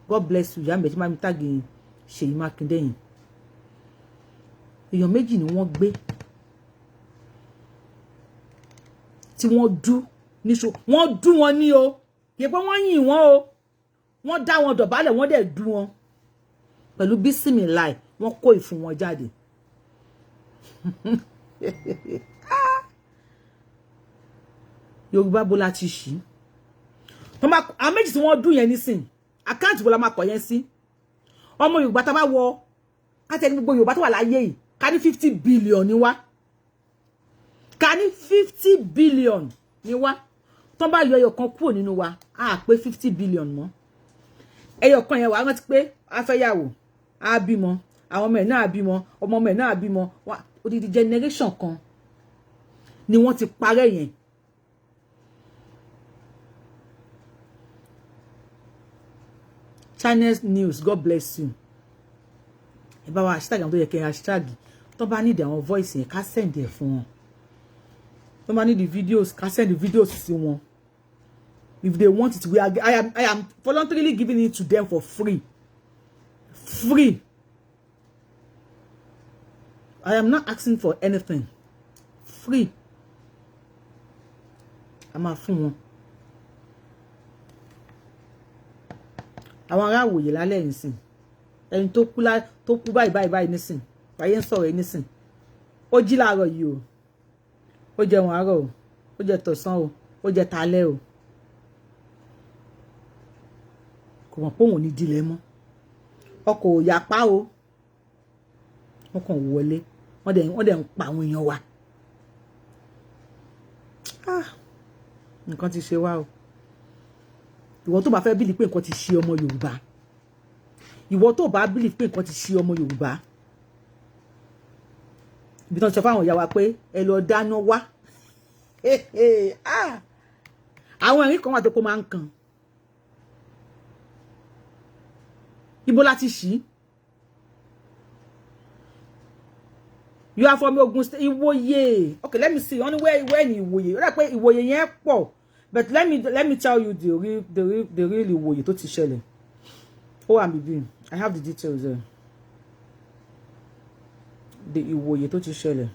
God bless you yàmẹ̀ tí máa mi tàgé Ṣèyí Mákindé yìí èèyàn méjì ni wọ́n gbé tí wọ́n dú níṣó wọ́n dú wọn ní o kì í pé wọ́n yìn wọ́n o wọ́n dá wọn dọ̀bálẹ̀ wọ́n dẹ̀ dú wọn pẹ̀lú bísímìláì wọ́n kó ìfun wọn jáde Yorùbá bó láti ṣí àwọn méjì tí wọ́n dún yẹn nísìn àkáǹtì bó la máa kọ yẹn sí ọmọ Yorùbá tá bá wọ àtẹni gbogbo Yorùbá tó wà láyé yìí ká ní 50 billion ni wá ká ní 50 billion ni wá tó bá yọ ẹyọ kan kúrò nínú wa á pé 50 billion mọ́ ẹyọ kan yẹn wà rántí pé a fẹ́ yàwó á bímọ àwọn ọmọ ẹ̀ náà bímọ ọmọ ẹ̀ náà bímọ odidi generation kan ni wọ́n ti parẹ́ yẹn Channels News God bless you ẹ bá wa hashtag àwọn tó yẹ kẹ́ hashtag tó bá need àwọn voice yẹn ká send ẹ̀ fún wọn tó bá need the videos ká send the videos sí wọn if they want it I am voluntarily giving it to them for free I am not asking for anything free a máa fún wọn àwọn ará Ìwòyè lálẹ́ nísìn ẹni tó kú báyìí nísìn báyé ń sọ̀rọ̀ nísìn ó jí láàárọ̀ yìí o ó jẹun àárọ̀ o ó jẹ tọ̀sán o ó jẹ talẹ́ o kò mọ̀ pé òun ò ní dilẹ̀ mọ́ ọkọ̀ ò yà pa o wọ́n kàn wọlé wọ́n dẹ̀ ń pa àwọn èèyàn wa nǹkan ti ṣe wá o ìwọ tó bá fẹ́ bílí pé nǹkan ti ṣe ọmọ Yorùbá ìwọ tó bá bílí pé nǹkan ti ṣe ọmọ Yorùbá ibi tí wọ́n sọ fáwọn ìyá wa pé ẹ lọ dáná wá àwọn ẹ̀rín kan wà tó kó máa ń kan ibo láti ṣí you are from Ogun State Ìwòyè okay let me see only where ni Ìwòyè ó dà pé Ìwòyè yẹn pọ̀ but let me tell you the real Ìwòyè tó ti ṣẹlẹ̀ ó wà níbí I have the details there the Ìwòyè tó ti ṣẹlẹ̀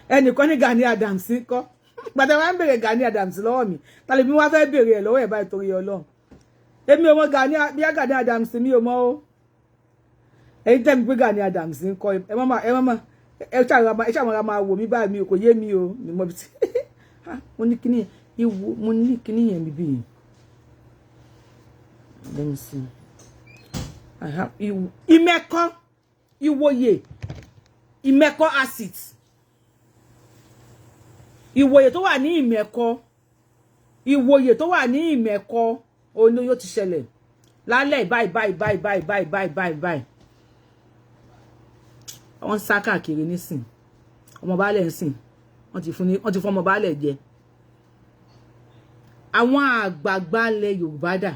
ẹnìkan ní Gani Adams kọ́ gbàtà wá ń bèrè Gani Adams lọ́wọ́ mi tàbí mi wá fẹ́ bèrè ẹ̀ lọ́wọ́ ẹ̀ báyìí torí Ọlọ́run èmi ò mọ̀ Gani Adams mi ò mọ̀ o èyí tẹ́ mi pé Gani Adams ń kọ́ ẹ ṣàmọ́ra máa wò mí báyìí mi ò kò yé mi o mi mọ̀ bí tí mo ní kíní yẹn bíbí yìí let me see I have Ìmẹ̀kọ Ìwòyè Ìmẹ̀kọ acid Ìwòyè tó wà ní Ìmẹ̀kọ Ìwòyè tó wà ní Ìmẹ̀kọ òun yóò ti ṣẹlẹ̀ lálẹ́ báyìí wọ́n sá káàkiri nísìn ọmọ baálẹ̀ nsìn wọ́n ti fún ọmọ baálẹ̀ jẹ àwọn àgbààgbà ilẹ̀ Yorùbá dà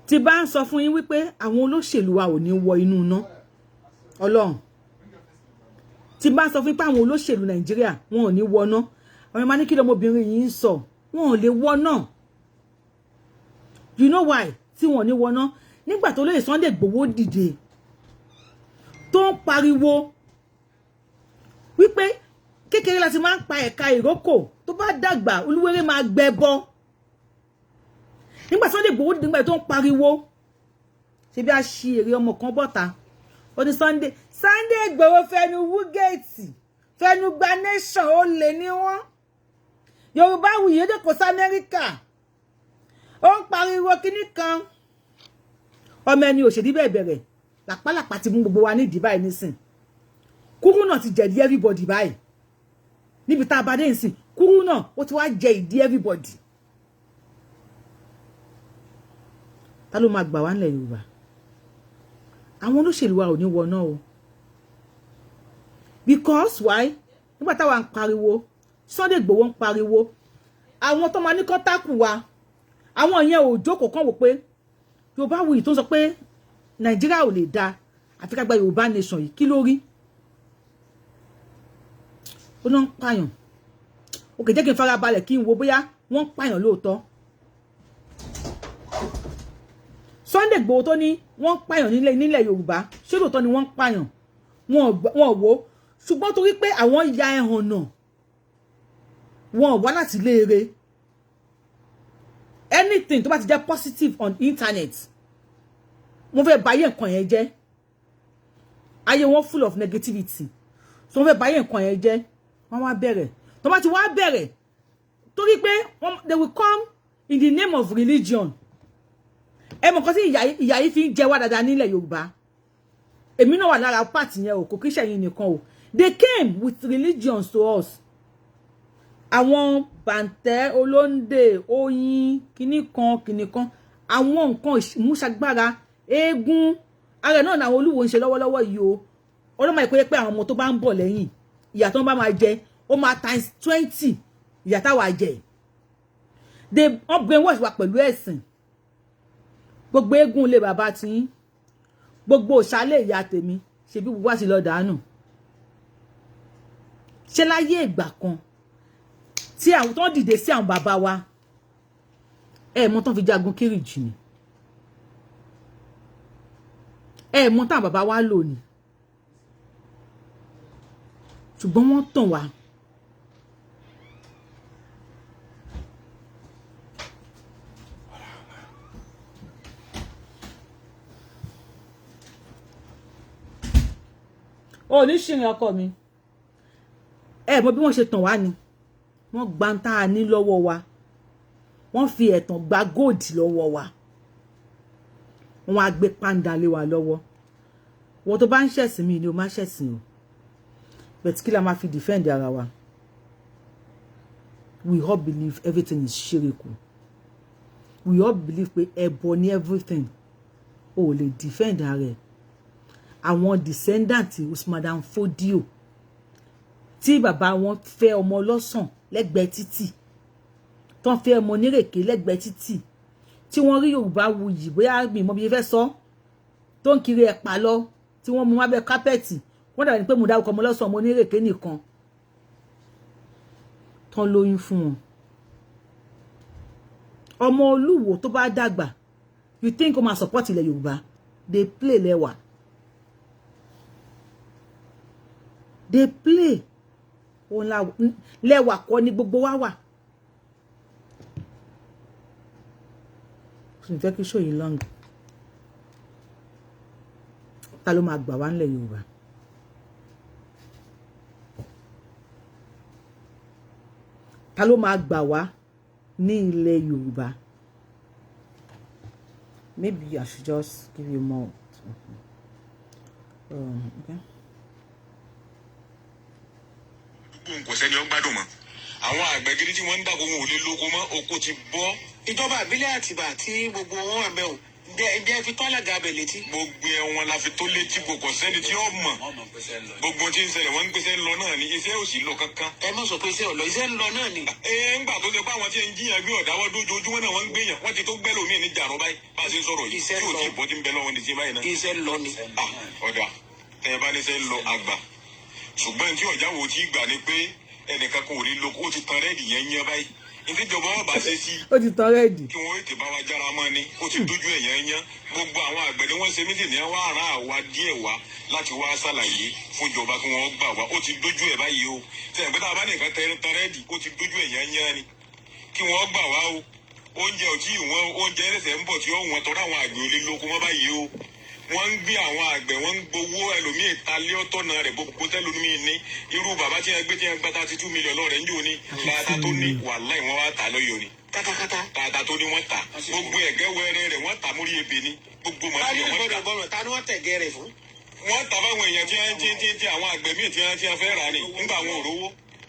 tí bá ń sọ fún yín wípé àwọn olóṣèlú wa ò ní wọ inú iná Ọlọ́run tí bá ń sọ fún yín pé àwọn olóṣèlú Nàìjíríà wọn ò ní wọ iná àwọn ọmọ ní kí lọmọbìnrin yìí ń sọ wọn ò lè wọ náà you know why tí wọn ò ní wọ náà nígbà tó lóye Sunday Igboho dìde tó ń pariwo wípé kékeré láti máa ń pa ẹ̀ka ìrókò tó bá dàgbà olúwéré máa gbẹbọ nígbà Sunday Igboho nígbà tó ń pariwo ṣe bí a ṣe èrè ọmọ kan bọ́ta ó ní Sunday Igboho fẹnu wú géètì fẹnu gba nation ó lè ní wọn Yorùbá wuyì èdè kò sí Amẹ́ríkà ó ń pariwo kíní kan ọmọ ẹni òṣèdí bẹ́ẹ̀ bẹ̀rẹ̀ làpálàpá ti mú gbogbo wa nídìí báyìí nísìn kúrú náà ti jẹ̀dí everybody báyìí níbi tá a bá dé nísìn kúrú náà ó ti wá jẹ ìdí everybody ta ló máa gbà wá nílẹ̀ Yorùbá àwọn olóṣèlú wa ò ní wọná o because why nígbà táwa ń pariwo Sunday Igboho ń pariwo àwọn tó máa ní kọ́ńtàkù wa àwọn yẹn ò jókòó kàn wò pé Yorùbá wuyì tó sọ pé Nàìjíríà ò lè dá àfi ká gba Yorùbá nation yìí kí ló rí ó náà ń pààyàn òkè jẹ́ kí n fara balẹ̀ kí n wo bóyá wọ́n ń pààyàn lóòótọ́ Sunday Igboho tó ní wọ́n ń pààyàn nílẹ̀ Yorùbá ṣé lóòótọ́ ni wọ́n ń pààyàn wọn wò ṣùgbọ́n torí pé àwọn ya ẹ̀hàn náà wọn wá láti léere anything tó bá ti jẹ́ positive on internet wọ́n fẹ́ báyé nǹkan yẹn jẹ́ ayé wọn full of negativity so wọ́n fẹ́ báyé nǹkan yẹn jẹ́ wọ́n wá bẹ̀rẹ̀ tó bá ti wá bẹ̀rẹ̀ torí pé they will come in the name of religion ẹ mọ̀ kan tí ìyà yìí fi ń jẹ wá dáadáa nílẹ̀ Yorùbá èmi náà wà lára part yẹn o kò kí ṣẹ̀yìn nìkan o they came with religions to us àwọn bàǹtẹ́ olóńdè oyin kìnnìkan àwọn nǹkan ìmúṣagbára eégún ara náà làwọn Olúwo ń ṣe lọ́wọ́lọ́wọ́ yìí o ọlọ́mọ ìpè pé àwọn ọmọ tó bá ń bọ̀ lẹ́yìn ìyà tó ń bá máa jẹ ó máa times 20 ìyà táwa jẹ wọ́n brainwash wa pẹ̀lú ẹ̀sìn gbogbo eégún ilé bàbá tí gbogbo òṣàlẹ̀ ìyá tèmi ṣe bí gbogbo àti lọ dànù ṣe láyé ìgbà kan tí àwọn tó ń dìde sí àwọn bàbá wa mọ̀ tán fi jagun Kírìjì ni mọ̀ tán bàbá wa lò ní ṣùgbọ́n wọ́n tàn wá. o ní ṣìrìn ọkọ mi ẹ mọ̀ bí wọ́n ṣe tàn wá ni wọ́n gba ń tá a ní lọ́wọ́ wa wọ́n fi ẹ̀tàn gba góòdì lọ́wọ́ wa wọ́n á gbé pàǹdà lé wa lọ́wọ́ wọ́n tó bá ń ṣẹ̀sìn mi ni o má ṣẹ̀sìn o but kí la máa fi defend ara wa we all believe everything is shiriku we all believe pé ẹbọ ni everything o lè defend ara ẹ àwọn descendant Usman Dan Fodio tí bàbá wọn fẹ́ ọmọ ọlọ́sàn lẹ́gbẹ̀ẹ́ títì tán fẹ́ ọmọ onírèké lẹ́gbẹ̀ẹ́ títì tí wọ́n rí Yorùbá wuyì bóyá mi mọ̀ bí ẹ fẹ́ sọ tó ń kiri ẹ̀pà lọ tí wọ́n mú wá bẹ kápẹ́ẹ̀tì wọ́n dàbí pé mo dárúkọ ọmọ ọlọ́sàn ọmọ onírèké nìkan tán lóyún fún wọn ọmọ Olúwo tó bá dàgbà you think ó máa support ilẹ̀ Yorùbá they play lẹ́wà they play òun lẹ́wà kọ́ ní gbogbo wa wà. Mo fẹ́ kí show yìí long. Ta ló máa gbà wá nílẹ̀ Yorùbá? Ta ló máa gbà wá ní ilẹ̀ Yorùbá? Maybe I should just give you more. Okay. Kò sẹ́ni ó gbádùn mọ́ àwọn àgbẹ̀ gidi tí wọ́n ń dàgbò wọn ò lè lóko mọ́ oko ti bọ́. ìjọba ìbílẹ̀ Àtìbà tí gbogbo wọn wà bẹ́ẹ̀ o ǹjẹ́ fi tọ́lá ga abẹ létí. gbogbo ẹ̀wọ̀n la fi tó létí kò sẹ́ni tí ó mọ̀ gbogbo tí ń ṣẹlẹ̀ wọ́n ń gbéṣẹ́ lọ náà ni iṣẹ́ ò sì lọ kankan. ẹ má sọ pé iṣẹ́ ọ̀lọ́ iṣẹ́ ń lọ náà ni. ńgbà tó ṣe pé àwọn tí ń jiyàn gbé ọ̀dáwọ́ dójoojúmọ́ náà wọ́n ń gbéyàn wọ́n ti tó gbẹ́ lómi ní jàrọ̀ báyìí bá a ṣe ń sọ̀rọ̀ yìí tí ò tí ì bọ́ tí ń bẹ lọ́wọ́ ní ti báyìí náà. iṣẹ́ ń lọ ni. ọ̀dà tẹ́ ẹ bá ní sẹ́ ń lọ àgbà ṣùgbọ́n tí ọ̀já wo ti gbà ni pé ẹnìkan kò rí lóko ó ti tan rẹ́ẹ̀dì yẹn yẹn báyìí ìdíjọba ọba ṣe sí ó ti tan rẹ́ẹ̀dì kí wọ́n ètè bá wa jára mọ́ ni ó ti dójú ẹ̀yàn yẹn gbogbo àwọn àgbẹ̀ ni wọ́n ṣe méjì ní wá rán àwa díẹ̀ wá láti wá ṣàlàyé fún ìjọba kí wọ́n gbà wá ó ti dójú ẹ̀ báyìí o tẹ̀yìn pé tá a bá nìkan tan rẹ́ẹ̀dì ó ti dójú ẹ̀yàn yẹn ni kí wọ́n gbà wá o oúnjẹ ò tí ì wọ́n oúnjẹ ẹlẹ́sẹ̀ ń bọ̀ tí ó wọ́n tọ́ra àwọn àgbẹ̀ ò lè lóko mọ́ báyìí o wọ́n ń gbé àwọn àgbẹ̀ wọ́n ń gbowó ẹlòmíì talé ọ̀tọ̀nà rẹ̀ gbogbo tẹ́lómíì ní irú bàbá tí wọ́n gbé tí wọ́n gbá 32 million lọ́rẹ̀ ń jò ní tààtà tó ní wàláì wọ́n wá tà lọ́yọ̀ ni tààtà tó ní wọ́n tà gbogbo ẹ̀gẹ́ wẹ́rẹ́ rẹ̀ wọ́n tà mórí ebè ní gbogbo màdìyẹ wọ́n tà. ta ni wọ́n tẹ̀gẹ́ rẹ̀ fún. wọ́n tà fáwọn èèyàn tí àwọn àgbẹ̀ míì tí wọ́n fẹ́ rà ní nígbà wọn ò rówó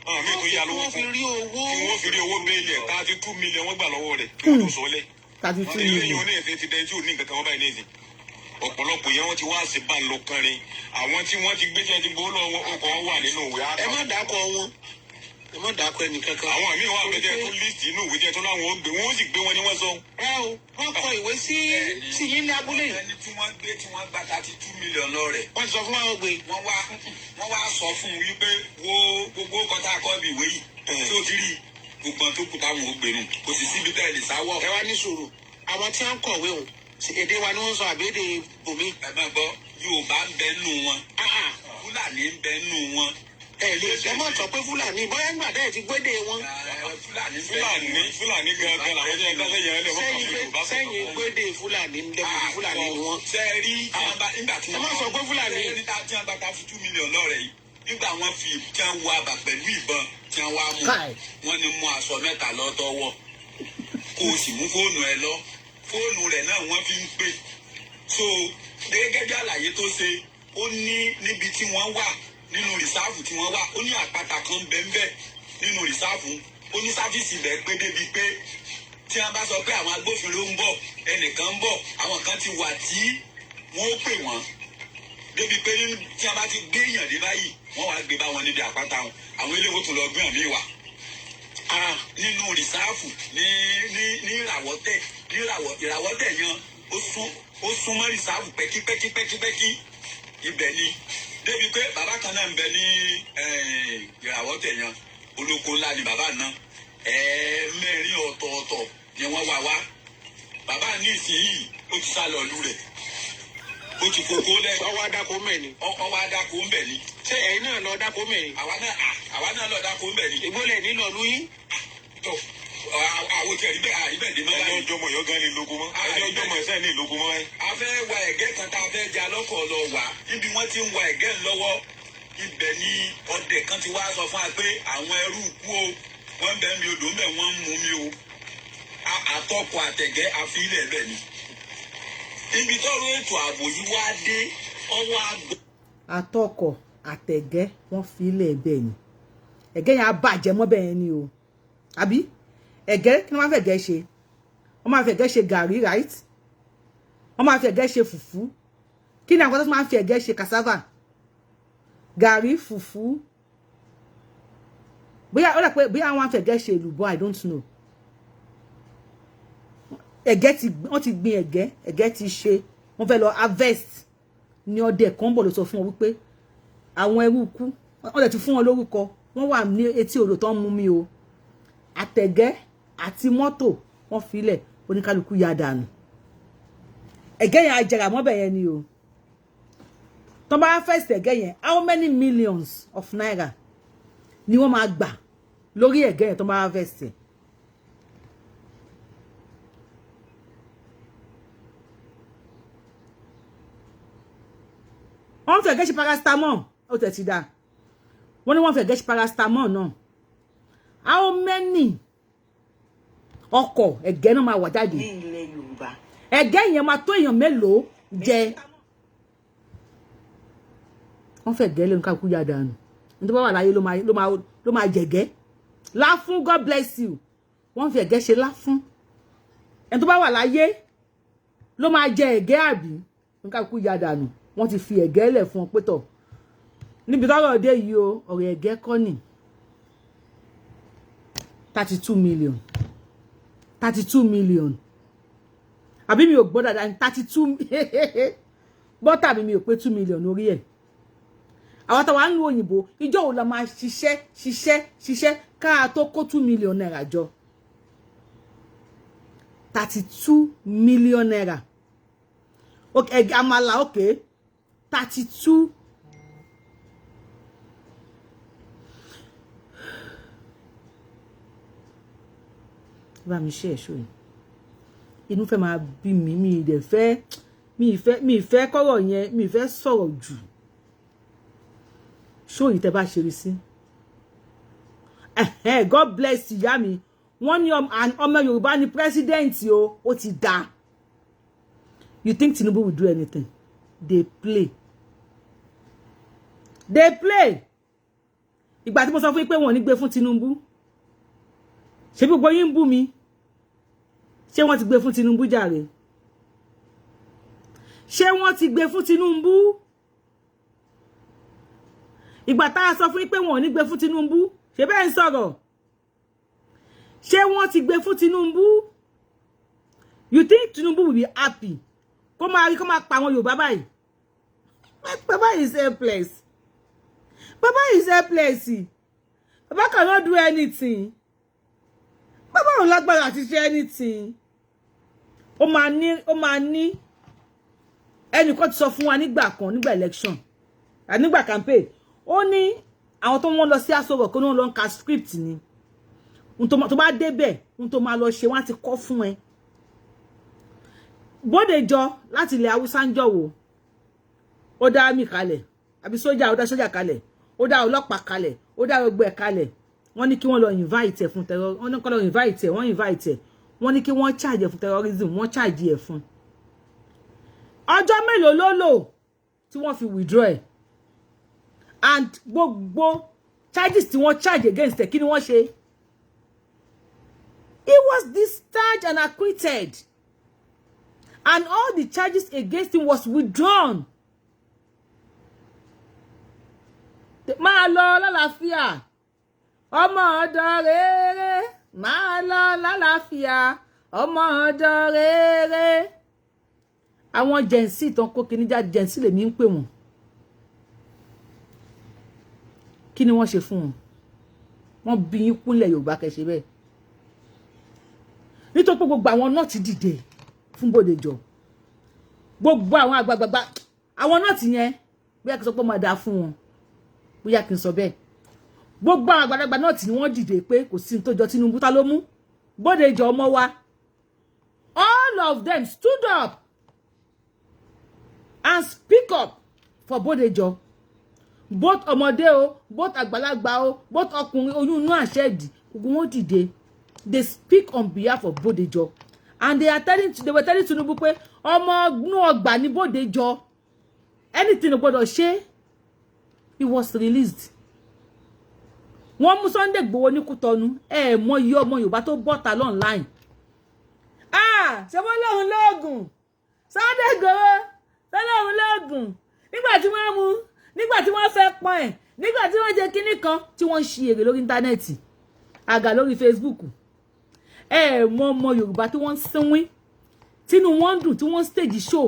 àwọn míì tó yá lówó fún kí wọ́n fi rí owó béèlì ẹ̀ 32 million wọ́n gbà lọ́wọ́ rẹ̀ kí wọ́n tó sọ́lẹ̀. 32 million ọ̀pọ̀lọpọ̀ yẹn wọ́n ti wá sí báńlọ kẹrin àwọn tí wọ́n ti gbé tí wọ́n ti gbowó lọ́wọ́ ọkọ̀ wà nínú ìwé àná. ẹ má dàkọ wọn ẹ má dàkọ ẹnì kankan. àwọn míì wà bẹ́ẹ̀ tó líìsì inú ìwé tí wọ́n láwọn ó gbé wọ́n ó sì gbé wọn ní wọ́n sọ. ẹ o wọ́n kọ ìwé sí yín ní abúlé yìí. ẹni tí wọ́n gbé tí wọ́n gba 32 million lọ rẹ̀. wọ́n sọ fún wa ó gbé. wọ́n wá sọ fún un wípé wo gbogbo kọta akọ ibi ìwé yìí tí ó ti rí gbogbo tó kù táwọn ò gbé nù kò sì síbi tẹ́ ẹ lè sáwọ́. ẹ wá ní sùúrù àwọn tí wọ́n kọ̀wé òun èdè wa ni wọ́n sọ àbẹ́dẹ bòmí. ẹ máa gbọ́ Yorùbá ń bẹ nù wọn Fúlàní ń bẹ nù wọn. ẹ lè ẹ má sọ pé Fúlàní bóyá nígbà tẹ́ ẹ ti gbédè wọn. Fúlàní gangan làwọn jẹ́ ẹgbẹ́ yẹn lè wọ́n kàn fi Yorùbá sọ̀rọ̀. sẹ́yìn gbédè Fúlàní ń dẹ́kun Fúlàní ni wọ́n. sẹ́ẹ̀rí nígbà tí ẹ má sọ pé Fúlàní. nígbà tí wọ́n gba 32 million lọ́rẹ̀ yìí nígbà wọ́n fi tí wọ́n wọ àbà pẹ̀lú ìbọn tí wọ́n wá mú wọ́n ní mú aṣọ mẹ́ta lọ́tọ́wọ́ kó o sì mú fóònù ẹ lọ fóònù rẹ̀ náà wọ́n fi ń pè so gẹ́gẹ́ bí àlàyé tó ṣe ó ní níbi tí wọ́n wà nínú rìsáàfù tí wọ́n wà ó ní àpáta kan bẹ́ẹ̀ nínú rìsáàfù ó ní sáfíìsì rẹ̀ pé débi pé tí wọ́n bá sọ pé àwọn agbófinró ń bọ̀ ẹnìkan ń bọ̀ àwọn kan ti wà tí wọ́n ó pè wọ́n débi pé tí wọ́n bá ti gbé èèyàn dé báyìí wọ́n wá gbé bá wọn níbi àpáta wọn àwọn eléwó tó lọ gbé hàn mí wà nínú rìsáàfù ní ìràwọ̀tẹ̀ ìràwọ̀tẹ̀ yan ó súnmọ́ rìsáàfù pẹ́kípẹ́kí ibẹ̀ ni débi pé bàbá kan náà ń bẹ ní ìràwọ̀tẹ̀ yan olóko ńlá ni bàbá náà mẹ́rin ọ̀tọ̀ọ̀tọ̀ ni wọ́n wá bàbá ní ìsinyìí ó ti sá lọ ìlú rẹ̀ ó ti kókó lẹ̀ ọwọ́ adáko mẹ́ni. ọwọ́ adáko ń bẹ̀ ni ṣé ẹ̀yin náà lọ dáko mẹ́rin. àwa náà lọ dáko mẹ́rin. ìgbólẹ̀ nílò lóyún. tó àwọn tí ẹ̀rí bẹ́ẹ̀ àríbẹ̀ dé mọ́. ẹni ọjọ́ mọ̀ yọ gan ni lógo mọ́. ẹni ọjọ́ mọ̀ ẹsẹ̀ ní lógo mọ́. a fẹ́ wa ẹ̀gẹ́ kan tá a fẹ́ ja lọ́kọ̀ lọ wà níbi wọ́n ti ń wa ẹ̀gẹ́ lọ́wọ́ ibẹ̀ ni ọdẹ kan ti wá sọ fún wa pé àwọn ẹrú kú o wọ́n bẹ̀ mi odò mẹ́ wọ́n ń mú mi o àtọkọ àtẹ̀gẹ́ àfilẹ̀ bẹ́ẹ̀ ni ibi tọ́rọ ètò ààbò yìí wá dé ọwọ́ àgbọ̀. àtọkọ àtẹ̀gẹ́ wọ́n fi ilẹ̀ bẹ́ẹ̀ ni ẹ̀gẹ́ yẹn á bàjẹ́ mọ́ bẹ́ẹ̀ ni o àbí ẹ̀gẹ́ kí wọ́n máa fẹ̀gẹ́ ṣe wọ́n máa fẹ̀gẹ́ ṣe gàrí right wọ́n máa fẹ̀gẹ́ ṣe fùfú kí ni àwọn tó máa ń fi ẹ̀gẹ́ ṣe cassava gàrí fùfú bóyá ó dà pé bóyá wọ́n á fẹ̀gẹ́ ṣe èlùbọ́ I don't know ẹ̀gẹ́ wọ́n ti gbin ẹ̀gẹ́ ti ṣe wọ́n fẹ́ lọ harvest ní ọdẹ kan bọ̀ ló sọ fún wọn wípé àwọn ẹrú kú wọ́n lè ti fún wọn lórúkọ wọ́n wà ní etí odò tó ń mú mi o àtẹ̀gẹ́ àti mọ́tò wọ́n filẹ̀ oníkálukú ya dànù ẹ̀gẹ́ yẹn ajẹrà mọ́bẹ̀ yẹn ni o tó bá harvest ẹ̀gẹ́ yẹn how many millions of naira ni wọ́n máa gbà lórí ẹ̀gẹ́ yẹn tó bá harvest ẹ̀. wọ́n fẹ́ gẹ́ṣe paracetamol ó tẹ̀ ti dá wọ́n ní wọ́n fẹ́ gẹ́ṣe paracetamol náà how many ọkọ̀ ẹ̀gẹ́ náà máa wà jáde ní ilẹ̀ Yorùbá ẹ̀gẹ́ yẹn máa tó èèyàn mélòó jẹ wọ́n fẹ́ gẹ́ lẹ́nu káàkú yá dànù nítorí wọ́n wà láyé ló máa jẹ̀gẹ́ láfún God bless you wọ́n fẹ́ gẹ́ ṣe láfún ẹni tó bá wà láyé ló máa jẹ ẹ̀gẹ́ àbí nǹkan káàkú yá dànù wọ́n ti fi ẹ̀gẹ́ lẹ̀ fún ọ pé tọ̀ níbi tọ́rọ̀ dé yìí o ọ̀rọ̀ ẹ̀gẹ́ kọ́ ni 32 million 32 million àbí mi ò gbọ́ dáadáa 32 bọ́tà mi ò pé 2 million orí ẹ̀ àwọn tó wà ń lu òyìnbó ìjọ wo la máa ṣiṣẹ́ káà tó kó 2 million naira jọ 32 million naira okay àmàlà okay 32 bá mi ṣe ẹ̀ṣọ́ yìí inú fẹ́ máa bí mi mi ìfẹ́ kọ́rọ̀ yẹn mi ìfẹ́ sọ̀rọ̀ jù ṣó yìí tẹ́ bá ṣe rí sí God bless ìyá mi wọ́n ní ọmọ Yorùbá ní president ó ti dá you think Tinubu will do anything they play ìgbà tí mo sọ fún yín pé wọ́n ní gbé fún Tinubu ṣé gbogbo yín ń bú mi ṣé wọ́n ti gbé fún Tinubu jàre ṣé wọ́n ti gbé fún Tinubu ìgbà tá a sọ fún yín pé wọ́n ní gbé fún Tinubu ṣé bẹ́ẹ̀ ń sọ̀rọ̀ ṣé wọ́n ti gbé fún Tinubu you think Tinubu will be happy kó máa rí kó máa pa àwọn Yorùbá báyìí Baba is helpless Baba is helpless Baba cannot do anything Baba ò lágbára àti ṣe anything ó máa ní ẹnìkan ti sọ fún wa nígbà kan nígbà election nígbà campaign ó ní àwọn tó wọ́n lọ sí Aso Rock kó ní wọ́n lọ ń ka script ni tó bá débẹ̀ tó máa lọ ṣe wọ́n á ti kọ́ fún ẹ Bódèjọ láti ilẹ̀ Haúsá ń jọ̀wọ́ ó dá mi kalẹ̀ àbí sójà ó dá sójà kalẹ̀ ó dá ọlọ́pàá kalẹ̀ ó dá gbogbo ẹ̀ kalẹ̀ wọ́n ní kí wọ́n lọ invite ẹ̀ fún terror wọ́n ní kí wọ́n lọ invite ẹ̀ wọ́n invite ẹ̀ wọ́n ní kí wọ́n charge ẹ̀ fún terrorism wọ́n charge ẹ̀ fún ọjọ́ mélòó ló lò tí wọ́n fi withdraw ẹ̀ and gbogbo charges tí wọ́n charge against ẹ̀ kí ni wọ́n ṣe he was discharged and acquitted and all the charges against him was withdrawn. Máa lọ lálàáfíà ọmọ ọ̀dọ̀ rere máa lọ lálàáfíà ọmọ ọ̀dọ̀ rere àwọn jẹnsì tán kó kíní jáde jẹnsì lèmi ń pè wọ́n kí ni wọ́n ṣe fún wọn wọ́n bí yín kúnlẹ̀ Yorùbá kẹsẹ bẹ́ẹ̀ nítorí pé gbogbo àwọn náà ti dìde fún Bódèjọ gbogbo àwọn àgbàgbà àwọn náà ti yẹn bí ẹ kò sọ pé máa dá fún wọn bóyá kí n sọ bẹ́ẹ̀ gbogbo àwọn àgbàlagbà náà tí wọ́n dìde pé kò sí tó jọ Tinubu ta ló mú Bódèjọ ọmọ wa all of them stood up and speak up for Bódèjọ both ọmọdé o both àgbàlagbà o both ọkùnrin oyún inú àṣẹdì gbogbo wọn dìde they speak on behalf of Bódèjọ and they were telling Tinubu pé ọmọ inú ọgbà ní Bódèjọ anything o gbọ́dọ̀ ṣe. He was released. Wọ́n mú Sunday Igboho ní Kútọ̀nù mọ iye ọmọ Yorùbá tó bọ́ta online. Ṣé wọ́n lóhun lóògùn Sunday Igboho lóhun lóògùn nígbà tí wọ́n mú nígbà tí wọ́n fẹ́ pọ́n ẹ̀ nígbà tí wọ́n jẹ kinní kan tí wọ́n ń ṣe èrè lórí íńtánẹ́ẹ̀tì àgà lórí Facebook. Mọ ọmọ Yorùbá tí wọ́n ń sínwín tínú wọn dùn tí wọ́n stage show.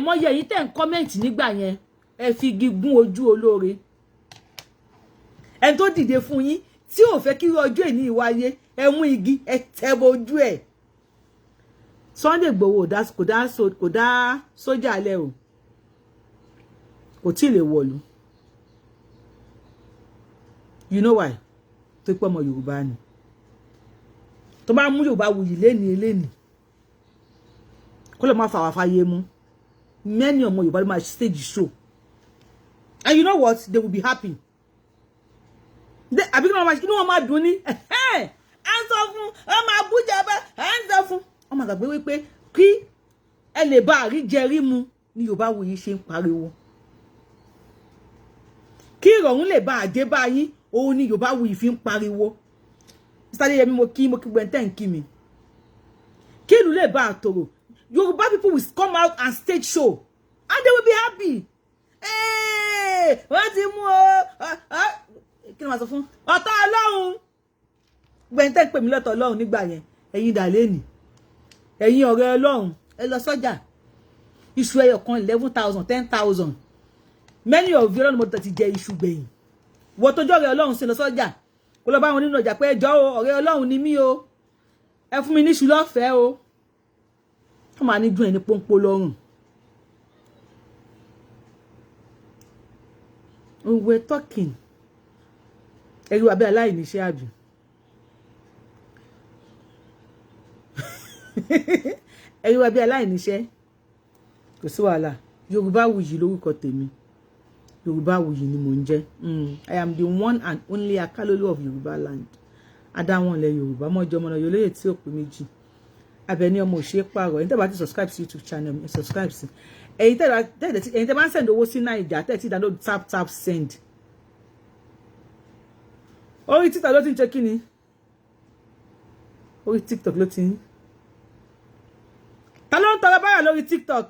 Mọ iye yìí tẹ̀ ń comment nígbà yẹn ẹ fi gígùn ojú olóore ẹni tó dìde fún yín tí ò fẹ́ kí ọjọ́ ìní ìwáyé ẹ mú igi ẹ tẹ̀bọ ojú ẹ̀. Sunday Igboho kò dá sójà lẹ̀ o kò tí ì lè wọ̀lú you know why tó pọ̀ ọmọ Yorùbá ni tó bá mú Yorùbá wuyì lénìí kó lè má fà wá fáyé mú many ọmọ Yorùbá ló máa stage show. And you know what? They will be happy. Àbí kí wọ́n máa dùn ní. Hands off fún ọmọ Abuja bá hands off fún. Ọmọ àgbàgbé wípé kí ẹ lè bá àríjẹrí mu ni Yorùbá Wuyì ṣe ń pariwo. Kí ìrọ̀rùn lè bá àdé bá yín òun ni Yorùbá Wuyì fi ń pariwo. Mr. Adéyẹmí mo kí gbẹ̀ntẹ́ ń kí mi. Kí ìlú lè bá àtòrò. Yorùbá people will come out and stage show and they will be happy. Wọ́n ti mú kí ni wọ́n sọ fún ọ̀tá Ọlọ́run gbẹ̀ntẹ́ pè mí lọ́tọ̀ Ọlọ́run nígbà yẹn ẹ̀yin dàlẹ́nì ẹ̀yin ọ̀rẹ́ Ọlọ́run ẹ lọ sọ́jà iṣu ẹyọ kan 11,000 10,000 many of you Ọlọ́run mo ti jẹ iṣu gbẹ̀yìn wọ́n tó jẹ́ ọ̀rẹ́ Ọlọ́run sí lọ sọ́jà kó lọ bá wọn nínú ọjà pé ẹjọ́ ọ̀rẹ́ Ọlọ́run ni mí o ẹ fún mi ní iṣu lọ́fẹ̀ẹ́ o wọ́n máa ní dùn ẹni pọ́npọ́ lọ́rùn. We were talking. Ẹ̀rù àbí aláìníṣẹ́ àbí. Ẹ̀rù àbí aláìníṣẹ́. Kò sí wàhálà. Yorùbá Wuyì lórúkọ tèmi. Yorùbá Wuyì ni mò ń jẹ́. I am the one and only Akalolu of Yorùbá land. Adáwọ̀nlẹ̀ Yorùbá mọ́jọ́ mọ́nà yóò léyè tí ó pè méjì. Abẹ́ni ọmọ òṣèré pààrọ̀. Ẹ̀yin tẹ́ bá ti subscribe sí YouTube channel mi, subscribe sí. Ẹ̀yin tẹ́ bá ń send owó sí Naija tẹ́ ti download tap send. Orí TikTok ló ti ń ṣe kí ni? Orí TikTok ló ti ń. Ta ló ń tọrọ bárà lórí TikTok?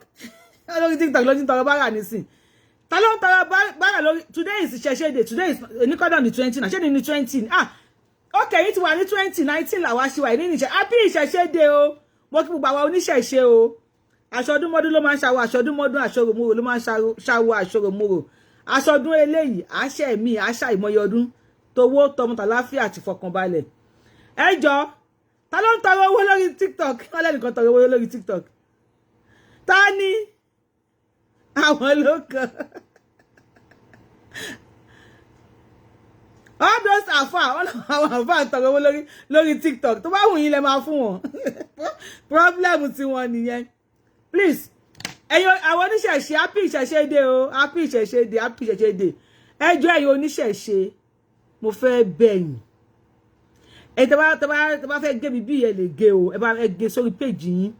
Lórí TikTok ló ti ń tọrọ bárà nísìn. Ta ló ń tọrọ bárà lórí today is Ìṣẹ̀ṣe day. Today is Nìkọ́dọ̀ ní 20 na ṣé ní 20. Okay, yìí ti wà ní 2019 làwa ṣì wà ní Ìṣẹ̀ṣe. Happy Ìṣẹ̀ṣe day o. Mo kí gbogbo àwa oníṣẹ̀ṣe o. Aṣọdúnmọ́dún ló máa ń ṣàwọ̀ aṣọdúnmọ́dún aṣọròmọ́rò ló máa ń ṣàwọ̀ aṣọròmọ́rò aṣọdún eléyìí àṣẹ mi àṣà ìmọye ọdún tówó tọmọ tàláfíà àti fọkànbalẹ̀. Ẹ jọ̀ọ́ ta ló ń tọrọ owó lórí TikTok wọ́n lẹ́nìkan tọrọ owó lórí TikTok ta ni àwọn ló kàn all those àfà àwọn àfà tọrọ owó lórí TikTok tó bá wù yín lẹ máa fún wọn problem tí wọ́n nìyẹn. Please, àwọn oníṣẹ̀ṣe happy Ìṣẹ̀ṣe day o happy Ìṣẹ̀ṣe day happy Ìṣẹ̀ṣe day ẹ jọ̀ọ́ ẹ̀yin oníṣẹ̀ṣe mo fẹ́ bẹ̀ yín ẹ tẹ́ bá fẹ́ gé mi bí ẹ lè gé o ẹ bá ẹ gé sórí page yín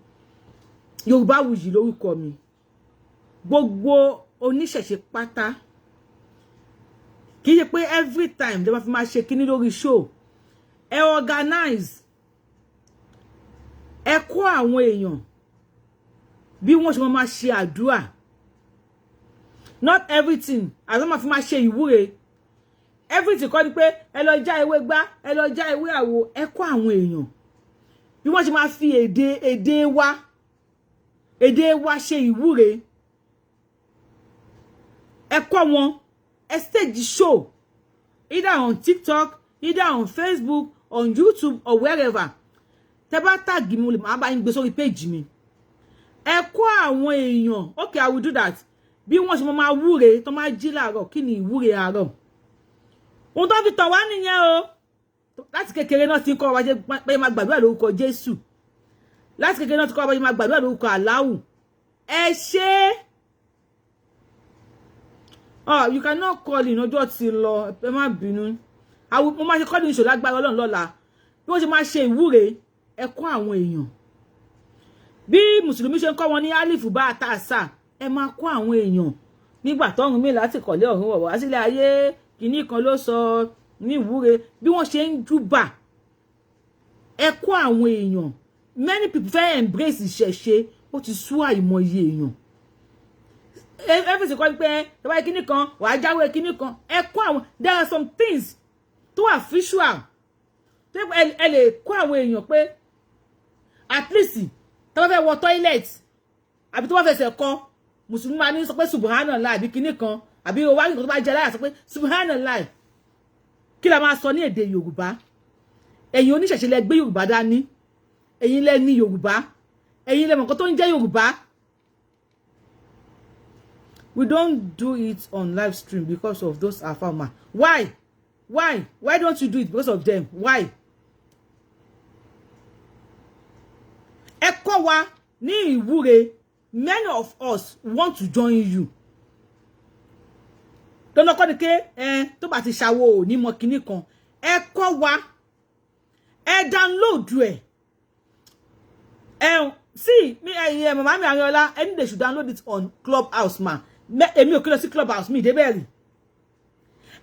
Yorùbá Wuyì lórúkọ mi gbogbo oníṣẹ̀ṣe pátá kì í ṣe pé every time tẹ́ bá fi máa ṣe kíní lórí show ẹ organize ẹ kó àwọn èèyàn bí wọ́n ṣe máa ṣe àdúrà not everything as wọ́n máa fi máa ṣe ìwúre everything kọ́ ni pé ẹ lọ já ewé gbá ẹ lọ já ewé àwo ẹ kọ́ àwọn èèyàn bí wọ́n ṣe máa fi èdè wa ṣe ìwúre ẹ kọ́ wọn ẹ stage show either on TikTok either on Facebook on YouTube or wherever tẹ́ bá tag mi máa bá yín gbé sórí page mi ẹ kọ́ àwọn èèyàn okay I will do that bí wọ́n ṣe máa wúre tó máa jí láàárọ̀ kí ni ìwúre àárọ̀ ohun tó fi tàn wá nìyẹn o láti kékeré náà ti ń kọ́ wa jẹ́ pé máa gbàdúrà lórúkọ Jésù láti kékeré náà ti kọ́ wa jẹ́ máa gbàdúrà lórúkọ Allahu ẹ ṣe you cannot call in ọjọ́ ti lọ ẹ má bínú mo máa ṣe call in ṣòro lágbára Ọlọ́run lọ́la bí wọ́n ṣe máa ṣe ìwúre ẹ kọ́ àwọn èèyàn bí mùsùlùmí ṣe ń kọ́ wọn ní alifu bá àtàṣà ẹ máa kọ́ àwọn èèyàn nígbà tọ́run mi láti kọ̀lé ọ̀run wọ̀ wá sílẹ̀ ayé kìíní kan ló sọ ní ìwúre bí wọ́n ṣe ń júbà ẹ kọ́ àwọn èèyàn many people fẹ́ embrace ìṣẹ̀ṣe ó ti sú àìmọye èèyàn everything kọ́ pé ẹ wáyé kìíní kan wàá jáwé kìíní kan ẹ kọ́ àwọn there are some things tó wà visual tó ẹ lè kọ́ àwọn èèyàn pé at least tó bá fẹ́ wọ toilet àbí tó bá fẹsẹ̀ kọ́ mùsùlùmí máa ní sọ pé subhanallah àbí kinní kan àbí o wá nǹkan tó bá jẹ láyà sọ pé subhanallah kí la máa sọ ní èdè Yorùbá ẹ̀yin oníṣẹ̀ṣe lẹ gbé Yorùbá dání ẹ̀yin lẹ ní Yorùbá ẹ̀yin lẹ mọ̀ nǹkan tó ń jẹ́ Yorùbá. We don't do it on live stream because of those afama. Why don't you do it because of them? Why? Ẹ kọ́ wa ní ìwúre. Many of us want to join you. Don't know ke tó bá ti ṣàwo ní mọ kíní kan. Ẹ kọ́ wa. Ẹ download ẹ. See me mama mi Ariola any they should download it on Clubhouse ma. Èmi ò kí lọ sí Clubhouse mi de beri.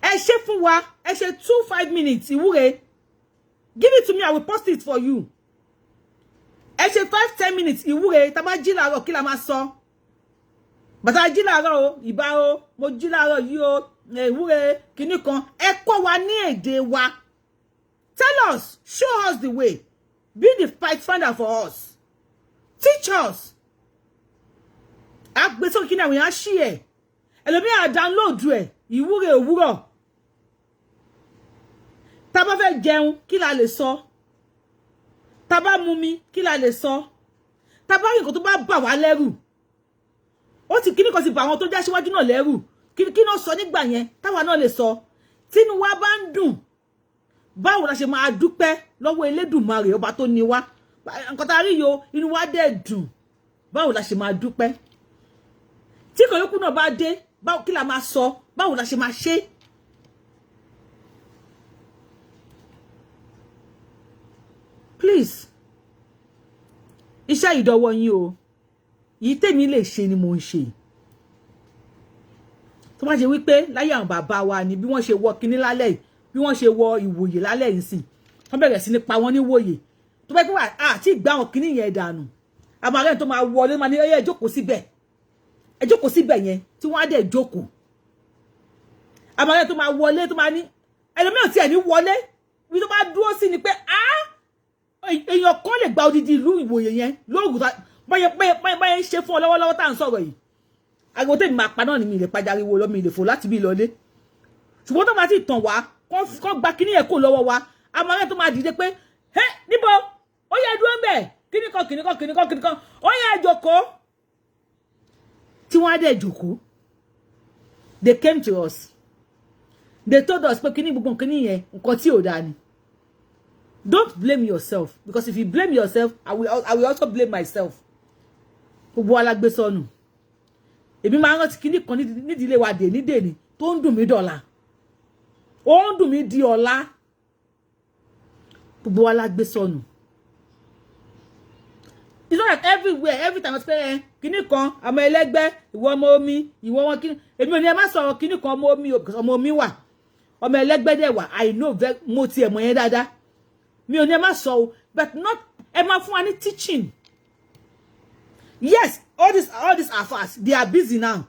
Ẹ ṣe fún wa. Ẹ ṣe 2-5 minutes ìwúre. Give it to me, I will post it for you. Ẹ ṣe 5-10 minutes ìwúre tá bá jí láàárọ̀ kí la máa sọ. Bàtà jí láàárọ̀ o, ìbà o, mo jí láàárọ̀ yìí o, ìwúre kíní kan. Ẹ kọ́ wa ní èdè wa. Tell us, show us the way. Be the pathfinder for us. Teach us. Àgbé sókè kíní àwọn èèyàn ṣí ẹ̀. Ẹlòmíì download ẹ̀ ìwúre òwúrọ̀. Tá bá fẹ́ jẹun kí la lè sọ. Tá bá mu mi kí la lè sọ. Tá bá rí nǹkan tó bá bà wá lẹ́rù. Ó ti kíní kan sì bà àwọn tó já síwájú náà lẹ́rù. Kí náà sọ nígbà yẹn táwa náà lè sọ. Tínú wa bá ń dùn. Báwo la ṣe máa dúpẹ́ lọ́wọ́ Elédùmarè ọba tó ní wa. Nǹkan tá rí yo inú wa dẹ̀ dùn. Báwo la ṣe máa dúpẹ́. Tí kò yókù náà bá dé, báwo kí la máa sọ? Báwo la ṣe máa ṣe? Please. Iṣẹ́ ìdọ̀wọ́ yín o. Yìí tèmi lè ṣe ni mo ń ṣe. Tó bá ṣe wí pé láyé àwọn bàbá wa ni bí wọ́n ṣe wọ kíní lálẹ́ yìí, bí wọ́n ṣe wọ ìwòye lálẹ́ yìí sì. Wọ́n bẹ̀rẹ̀ sí ní pa wọ́n ní wòye. Tó bá pé wà tí gbá wọn kíní yẹn dànù. Àmọ́ àrẹ tó máa wọlé máa ní ẹ jókòó síbẹ̀. Ẹ jókòó síbẹ̀ yẹn tí wọ́n á dẹ̀ jókòó. Àmọ́ àrẹ tó máa wọlé tó máa ní ẹlòmíràn tí ẹ̀ ní wọlé. Bí tó bá dúró sí ni pé èèyàn kan lè gba odidi ìlú ìwòye yẹn lóògùn báyẹn ń ṣe fún ọ lọ́wọ́lọ́wọ́ tá à ń sọ̀rọ̀ yìí. Àgbo tèmi máa pa náà ni mi lè pajariwo lọ mi lè fò láti bí lọlé. Ṣùgbọ́n tó máa ti tàn wá kọ́ gba kíní ẹ̀ kó lọ́wọ́ wa. Àmọ́ àrẹ tó máa dìde pé níbo ó yẹ dúró ń bẹ̀ kíní kan ó yẹ jókòó. Tí wọ́n á dẹ̀ jókòó. They came to us. They told us pé kíní gbogbo kíní yẹn nǹkan tí ò dáa ni. Don't blame yourself because if you blame yourself, I will also blame myself. Gbogbo alágbé sọnù. Èmi máa rántí kíní kan nídìílé wa dè ní dèní tó ń dùn mí dọ̀la. Ó ń dùn mí di ọ̀la. Gbogbo alágbé sọnù. It's not like everywhere, every time I say kíní kan, ọmọ ẹlẹ́gbẹ́, ìwọ ọmọ omi, ìwọ wọn kíní. Èmi ò ní ẹ má sọ̀rọ̀ kíní kan ọmọ omi because ọmọ omi wà. Ọmọ ẹlẹ́gbẹ́ dẹ̀ wà. I know mo ti ẹ̀ mọ̀ yẹn dáadáa. Mi ò ní ẹ má sọ o, but not ẹ má fún wa ní teaching. Yes, all this are fast. They are busy now.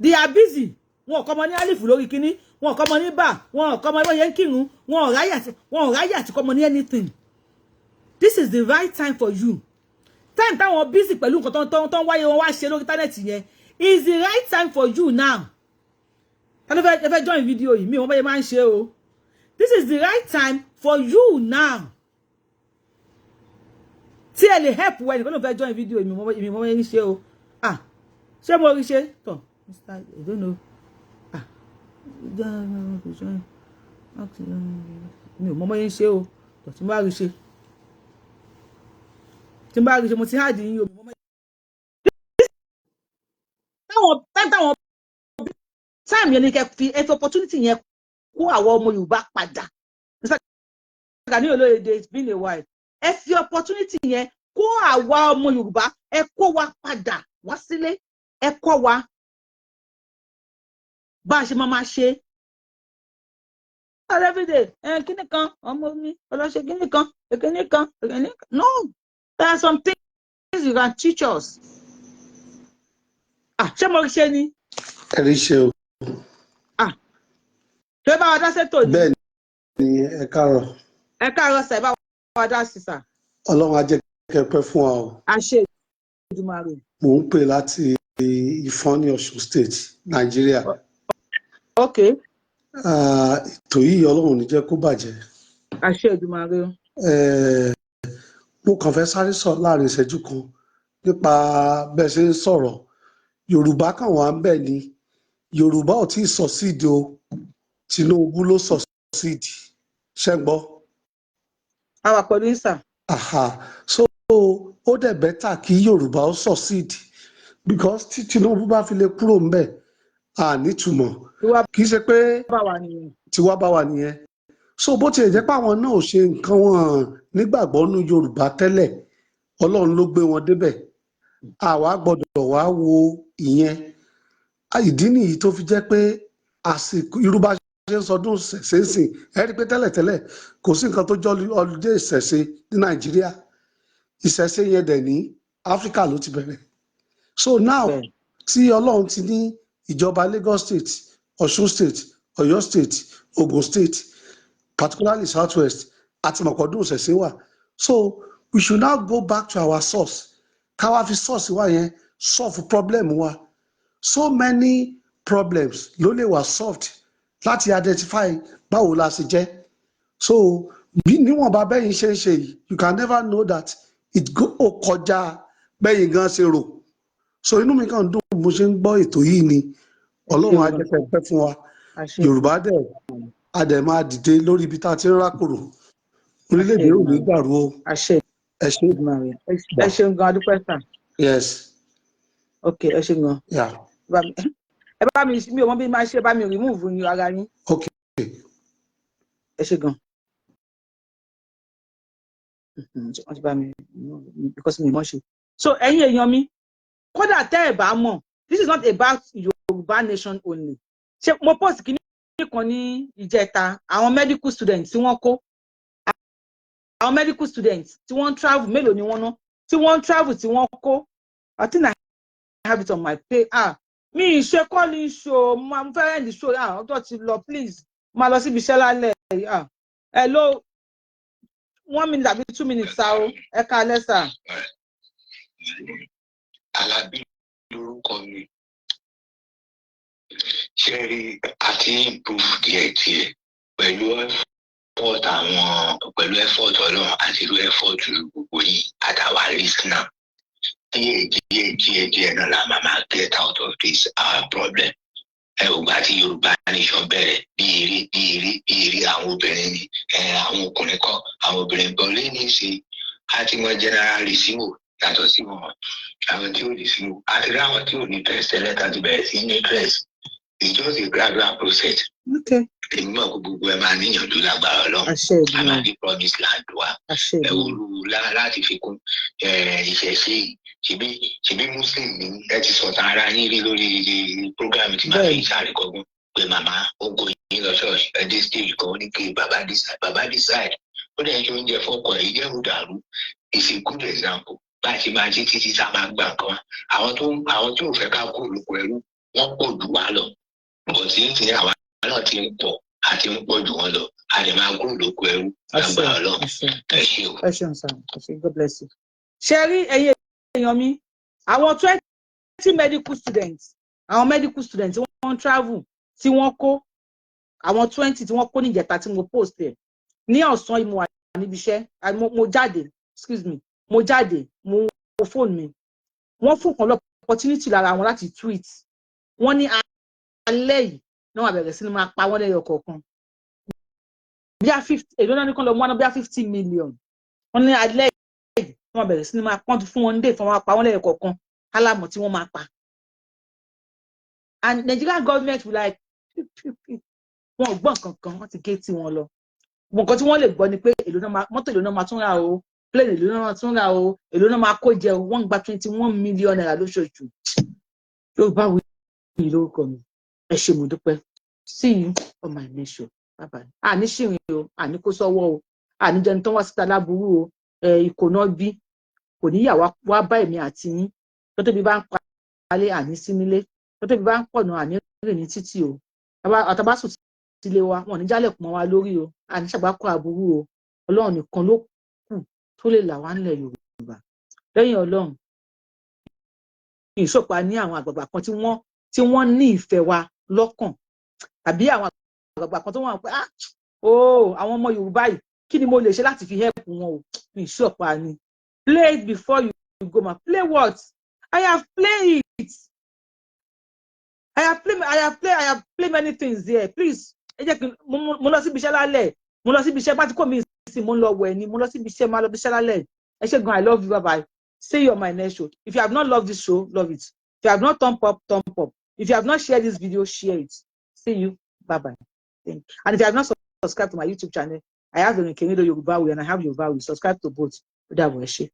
They are busy. Wọn kọ́ mọ ní alifu lórí kíní, wọn kọ́ mọ ní bá, wọn kọ́ mọ ní yẹn kírun, wọn ráyà àti kọ́ mọ ní anything. This is the right time for you. Time táwọn busy pẹ̀lú nǹkan tó ń wáyé wọn wá ṣe lórí internet yẹn is the right time for you now. Ta ló fẹ́ join video yìí mi wọ́n bá yẹ máa ń ṣe o. This is the right time for you now. Tí ẹ lè help when you fẹ́ join video yìí mi wọ́n bá yẹ ń ṣe o. Ṣé mo rí ṣe? Tọ̀. Mr. I don't know. Mi ò mọ mọ́ yín ṣe o tí n bá rí ṣe mo ti há di yín o. táwọn time yẹn ni kẹ́ fi opportunity yẹn kó àwọn ọmọ Yorùbá padà. Gani Olóyèdè, it's been a while. Ẹ fi opportunity yẹn kó àwa ọmọ Yorùbá, ẹ kó wa padà wá sílé, ẹ kọ́ wa bá a ṣe máa ṣe. Everyday kíní kan ọmọ mi ọlọ́ṣẹ́ kíní kan. No, there are some things you can teach us. Ṣé mo rí ṣe ni? Ẹ rí ṣe o. Ṣé bá wa dá sétò ni? Bẹ́ẹ̀ ni ẹ káàárọ̀. Ẹ káàárọ̀ sà, ẹ bá wa dá sí sà. Ọlọ́run á jẹ́ kẹ́ pẹ́ fún wa o. Àṣẹ Èdùmàrè. Mò ń pè láti Ìfọ̀n ní Ọ̀ṣun State, Nàìjíríà. Ok. Ètò yìí Ọlọ́run ní jẹ́ kó bàjẹ́. Àṣẹ Èdùmàrè. Mo kàn fẹ́ sáré sọ láàrin ìṣẹ́jú kan nípa bẹ́ẹ̀ ṣe ń sọ̀rọ̀. Yorùbá kan wà ń bẹ̀ ni Yorùbá ò tí ì succeed o, Tinubu ló succeed. Ṣé ń gbọ́? Àwa pẹ̀lú ìsà. So ó dẹ̀ bẹ́tà kí Yorùbá ó succeed because tí Tinubu bá fi lè kúrò ń bẹ̀ nítumọ̀ kì í ṣe pé tiwa bá wà nìyẹn. So bó tiẹ̀ jẹ́ pé àwọn náà ò ṣe nǹkan wọn nígbàgbọ́ nú Yorùbá tẹ́lẹ̀, Ọlọ́run ló gbé wọn débẹ̀. Àwa gbọ́dọ̀ wá wo ìyẹn. Ìdí nìyí tó fi jẹ́ pé àsìkò Yorùbá ṣe ń sọdún ṣẹ̀ṣẹ̀ ẹ rí i pé tẹ́lẹ̀tẹ́lẹ̀ kò sí nǹkan tó jọ ọlùdé ìṣẹ̀ṣe ní Nàìjíríà. Ìṣẹ̀ṣe yẹn dẹ̀ ní Áfíríkà ló ti bẹ̀rẹ̀. So now tí Ọlọ́run ti ní ìjọba Lagos State, Ọ̀ṣun State, Ọ̀yọ́ State, Ogun State, particularly Southwest, àti mọ̀kọ́dún ìṣẹ̀ṣe wà. So we should now go back to our source. Káwá fi source wa yẹn solve problem wa. So many problems ló lè wà solved láti identify báwo la ṣe jẹ́. So bí níwọ̀nba bẹ́yìn ṣe ń ṣe yìí, you can never know that ó kọjá bẹ́yìn gan ṣe rò. So inú mi kàn dùn mo ṣe ń gbọ́ ètò yìí ni Ọlọ́run á jẹ́ kẹ́ pẹ́ fún wa. Yorùbá dẹ̀ a dẹ̀ máa dìde lórí ibi tá a ti ń rákòrò. Orílẹ̀-èdè ò ní dàrú o. Ẹ ṣé. Ẹ ṣeun gan, adúpẹ́ sà. Yes. Ok, ẹ ṣe gan. Ẹ bá mi ò mọ bí máa ṣe bá mi remove ní ara yín. Ok. Ẹ ṣe gan. Wọ́n ti bá mi because mi mọ̀ ṣe. So ẹ̀yin èèyàn mi, kódà tẹ́ ẹ̀ bá mọ̀, this is not about Yorùbá nation only. Ṣé mo post kìíní kan ní ìjẹta àwọn medical students tí wọ́n kó àwọn medical students tí wọ́n travel mélòó ni wọ́n ná tí wọ́n travel tí wọ́n kó I think I have it on my page. Mi ṣe calling show mo fẹ́ end the show ọjọ́ ti lọ please máa lọ síbi iṣẹ́ lálẹ́ hello 1 minute àbí 2 minutes sa o ẹ káalẹ́ sà. Alábí lórúkọ mi ṣe rí àti improve díẹ̀díẹ̀ pẹ̀lú effort Ọlọ́run àti irú effort gbogbo yìí àtàwà listener díẹ̀ náà la máa get out of this our problem. Ẹ ò gbà tí Yorùbá nation bẹ̀rẹ̀ bí eré àwọn obìnrin ni àwọn ọkùnrin kan àwọn obìnrin kan lé ní ṣe àti wọn generally síwò yàtọ̀ sí wọn àwọn tí ò ní síwò àti ráwọn tí ò ní interest tẹ́lẹ̀ tàbí bẹ̀rẹ̀ sí ní interest. It's just a gradual process. Okay. Èmi mọ̀ pé gbogbo ẹ máa níyànjú lágbára Ọlọ́run. A máa di promise land wa. Ẹ olú láti fi kún ìṣẹ̀ṣe ṣebí Muslim ni ẹ ti sọ̀tàn ara yín rí lórí program tí màá fi ṣàríkọ́gbọ́n pé màmá ogo yín lọ ṣọ́ọ̀ṣì ẹ dé stage kan ní kí bàbá decide. Ó dẹ̀ ṣe oúnjẹ fọ́kọ̀ ẹ̀ ìjẹ́rù dàrú. It's a good example. Bá a ṣe máa jí títí tá a máa gbà kan. Àwọn tí ò fẹ́ ká kó olùkọ́ ẹrú wọ́n pọ̀ jù wá lọ. Bọ̀ tí ń sin àwa náà ti ń pọ̀ àti ń pọ̀ jù wọ́n lọ a lè máa kúrò lóko ẹrú lágbára Ọlọ́run. Ẹ ṣé o. Ẹ ṣeun sir. Ẹ ṣé, God bless you. Ṣé rí ẹ̀yin èèyàn mi àwọn 20 medical students tí wọ́n travel tí wọ́n kó àwọn 20 tí wọ́n kó níjẹta tí mo post ẹ̀ ní ọ̀sán yìí mo wà níbi iṣẹ́ mo jáde mo fóònù mi wọ́n fún kan lọ opportunity lára wọn láti tweet wọ́n ní alẹ́ yìí náà wà bẹ̀rẹ̀ sí ni máa pa wọ́n lẹ́yọ kọ̀ọ̀kan bí a 50 èlò náà ní kan lọ wọ́n bí a 50 million wọ́n ní alẹ́ yìí wọ́n bẹ̀rẹ̀ sí ni máa pọ́n fún wọn dé fún wọn pa wọ́n lẹ́yọ kọ̀ọ̀kan alámọ̀ tí wọ́n máa pa and Nigerian government will like wọn ò gbọ́ nǹkan kan wọ́n ti gé tí wọn lọ nǹkan tí wọ́n lè gbọ́ ni pé mọ́tò èlò náà máa tún rà o plane èlò náà máa tún rà o èlò náà máa kó jẹ o wọ́n ń gba 21 million naira lóṣooṣù Yorùbá Wuyì lórúkọ mi ẹ ṣé mo dúpẹ́ see you on my next show bye bye àní ṣìrìn o àní kó sọ́wọ́ o àní jẹni tó wá síta láburú o ìkòná bí kò ní yà wá bá èmi àti yín tó tóbi bá ń palẹ̀ àní sí nílé tó tóbi bá ń pọ̀nà àní rìn ní títì o àtàbásùn sílé wa wọn ní jálẹ̀kùn wa lórí o àní ṣàgbákò àbúrú o Ọlọ́run nìkan ló kù tó lè là wá nílẹ̀ Yorùbá lẹ́yìn Ọlọ́run ìṣòpa ní àwọn àgbààgbà kan tí wọ́n ní ìfẹ́ wa lọ́kàn tàbí àwọn àgbààgbà kan tó wọ́n pé àwọn ọmọ Yorùbá yìí kí ni mo lè ṣe láti fi help wọn o ìṣòpa ni play it before you go ma play what I have played it I have played many things there please ẹ jẹ́ kí mo lọ síbi iṣẹ́ lálẹ́ mo lọ síbi iṣẹ́ bá ti kó mi sí mo ń lọ wẹ̀ ni mo lọ síbi iṣẹ́ máa lọ bí iṣẹ́ lálẹ́ ẹ ṣé gan I love you bye bye see you on my next show if you have not loved this show love it if you have not thumb up if you have not shared this video share it see you bye bye thank you and if you have not subscribed to my YouTube channel I have the Nkeredo Yoruba Wuyi and I have Yoruba Wuyi subscribe to both ó dàbọ̀ ẹ ṣé.